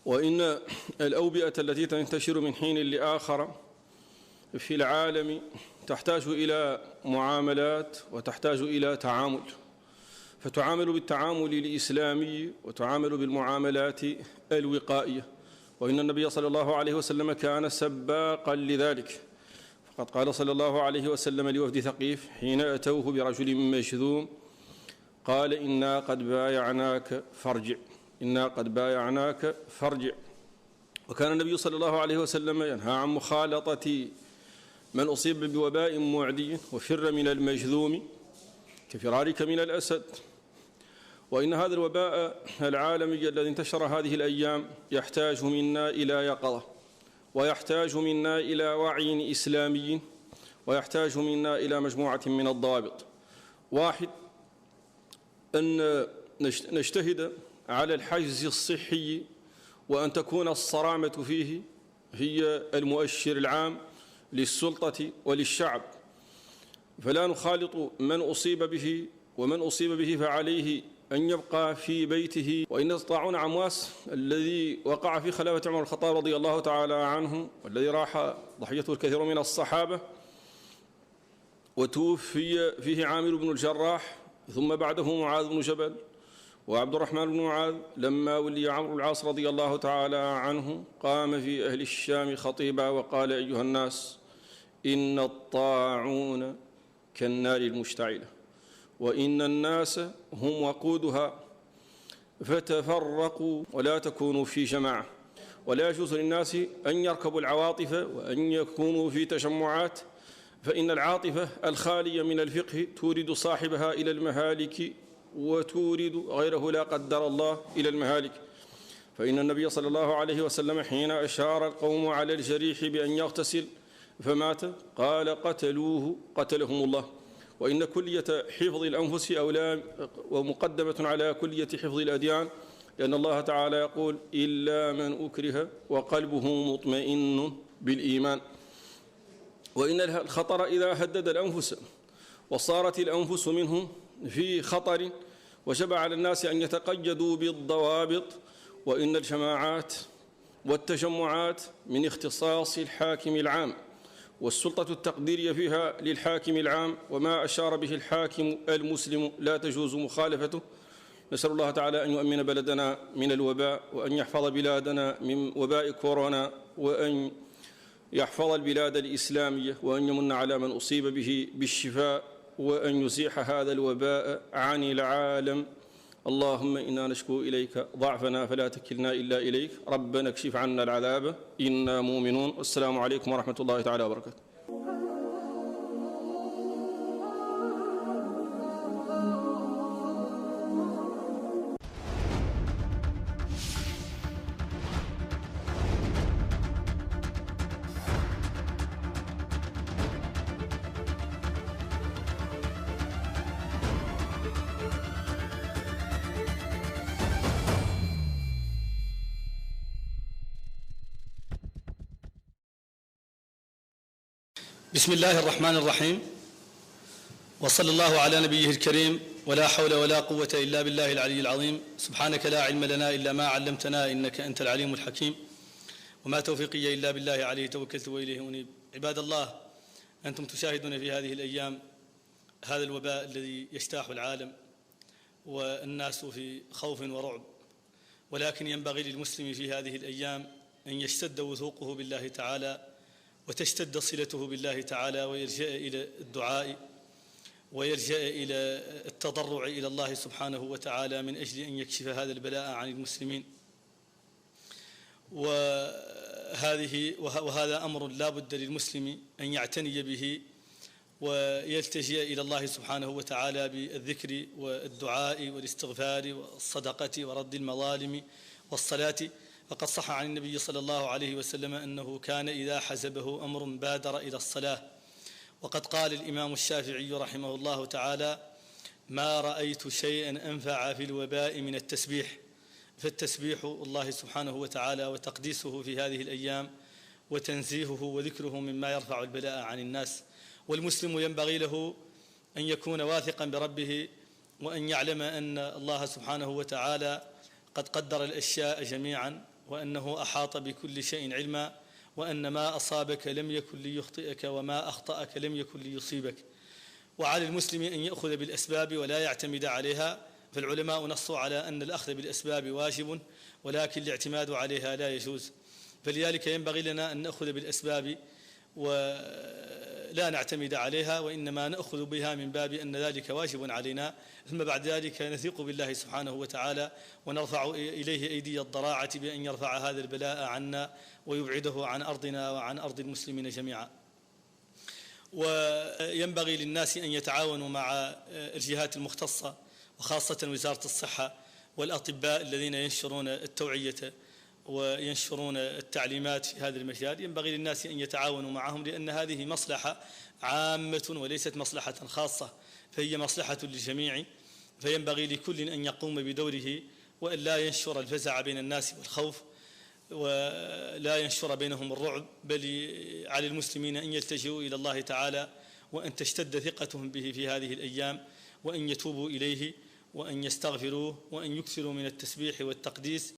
وإن الأوبئة التي تنتشر من حين لآخر في العالم تحتاج إلى معاملات وتحتاج إلى تعامل فتعامل بالتعامل الإسلامي وتعامل بالمعاملات الوقائية وإن النبي صلى الله عليه وسلم كان سباقا لذلك فقد قال صلى الله عليه وسلم لوفد ثقيف حين أتوه برجل مشذوم قال إنا قد بايعناك فارجع إنا قد بايعناك فارجع وكان النبي صلى الله عليه وسلم ينهى عن مخالطة من أصيب بوباء معدي وفر من المجذوم كفرارك من الأسد وإن هذا الوباء العالمي الذي انتشر هذه الأيام يحتاج منا إلى يقظة، ويحتاج منا إلى وعي إسلامي، ويحتاج منا إلى مجموعة من الضوابط. واحد، أن نجتهد على الحجز الصحي، وأن تكون الصرامة فيه هي المؤشر العام للسلطة وللشعب، فلا نخالط من أصيب به، ومن أصيب به فعليه أن يبقى في بيته. وإن طاعون عمواس الذي وقع في خلافة عمر الخطاب رضي الله تعالى عنه، والذي راح ضحيته الكثير من الصحابة، وتوفي فيه عامر بن الجراح، ثم بعده معاذ بن جبل وعبد الرحمن بن معاذ، لما ولي عمرو بن العاص رضي الله تعالى عنه قام في أهل الشام خطيبا وقال: أيها الناس، إن الطاعون كالنار المشتعلة، وإن الناس هم وقودها، فتفرقوا ولا تكونوا في جماعة. ولا يجوز للناس أن يركبوا العواطف وأن يكونوا في تجمعات، فإن العاطفة الخالية من الفقه تورد صاحبها إلى المهالك، وتورد غيره لا قدر الله إلى المهالك. فإن النبي صلى الله عليه وسلم حين أشار القوم على الجريح بأن يغتسل فمات قال: قتلوه قتلهم الله. وإن كلية حفظ الأنفس أولى ومقدمة على كلية حفظ الأديان، لأن الله تعالى يقول: إلا من أكره وقلبه مطمئن بالإيمان. وإن الخطر إذا هدد الأنفس وصارت الأنفس منهم في خطر، وجب على الناس أن يتقيدوا بالضوابط. وإن الجماعات والتجمعات من اختصاص الحاكم العام، والسلطة التقديرية فيها للحاكم العام، وما أشار به الحاكم المسلم لا تجوز مخالفته. نسأل الله تعالى أن يؤمن بلدنا من الوباء، وأن يحفظ بلادنا من وباء كورونا، وأن يحفظ البلاد الإسلامية، وأن يمن على من أصيب به بالشفاء، وأن يزيح هذا الوباء عن العالم. اللهم إنا نشكو إليك ضعفنا فلا تكلنا إلا إليك، ربنا اكشف عنا العذاب إنا مؤمنون. والسلام عليكم ورحمة الله تعالى وبركاته. بسم الله الرحمن الرحيم، وصلى الله على نبيه الكريم، ولا حول ولا قوة إلا بالله العلي العظيم. سبحانك لا علم لنا إلا ما علمتنا إنك أنت العليم الحكيم، وما توفيقي إلا بالله عليه توكلت وإليه أنيب. عباد الله، أنتم تشاهدون في هذه الأيام هذا الوباء الذي يجتاح العالم، والناس في خوف ورعب، ولكن ينبغي للمسلم في هذه الأيام أن يشتد وثوقه بالله تعالى، وتشتد صلته بالله تعالى، ويرجع إلى الدعاء، ويرجع إلى التضرع إلى الله سبحانه وتعالى من أجل أن يكشف هذا البلاء عن المسلمين. وهذا أمر لا بد للمسلم أن يعتني به، ويلتجئ إلى الله سبحانه وتعالى بالذكر والدعاء والاستغفار والصدقة ورد المظالم والصلاة. فقد صح عن النبي صلى الله عليه وسلم أنه كان إذا حزبه أمر بادر إلى الصلاة. وقد قال الإمام الشافعي رحمه الله تعالى: ما رأيت شيئا أنفع في الوباء من التسبيح. فالتسبيح الله سبحانه وتعالى وتقديسه في هذه الأيام وتنزيهه وذكره مما يرفع البلاء عن الناس. والمسلم ينبغي له أن يكون واثقا بربه، وأن يعلم أن الله سبحانه وتعالى قد قدر الأشياء جميعا، وأنه أحاط بكل شيء علما، وأن ما أصابك لم يكن ليخطئك، وما أخطأك لم يكن ليصيبك. وعلى المسلم أن يأخذ بالأسباب ولا يعتمد عليها، فالعلماء نصوا على أن الأخذ بالأسباب واجب، ولكن الاعتماد عليها لا يجوز. فلذلك ينبغي لنا أن نأخذ بالأسباب ولا نعتمد عليها، وإنما نأخذ بها من باب أن ذلك واجب علينا، ثم بعد ذلك نثق بالله سبحانه وتعالى، ونرفع إليه أيدي الضراعة بأن يرفع هذا البلاء عنا ويبعده عن أرضنا وعن أرض المسلمين جميعا. وينبغي للناس أن يتعاونوا مع الجهات المختصة وخاصة وزارة الصحة والأطباء الذين ينشرون التوعية وينشرون التعليمات في هذا المجال. ينبغي للناس أن يتعاونوا معهم، لأن هذه مصلحة عامة وليست مصلحة خاصة، فهي مصلحة للجميع، فينبغي لكل أن يقوم بدوره وأن لا ينشر الفزع بين الناس والخوف ولا ينشر بينهم الرعب، بل على المسلمين أن يلتجئوا إلى الله تعالى وأن تشتد ثقتهم به في هذه الأيام، وأن يتوبوا إليه وأن يستغفروه وأن يكثروا من التسبيح والتقديس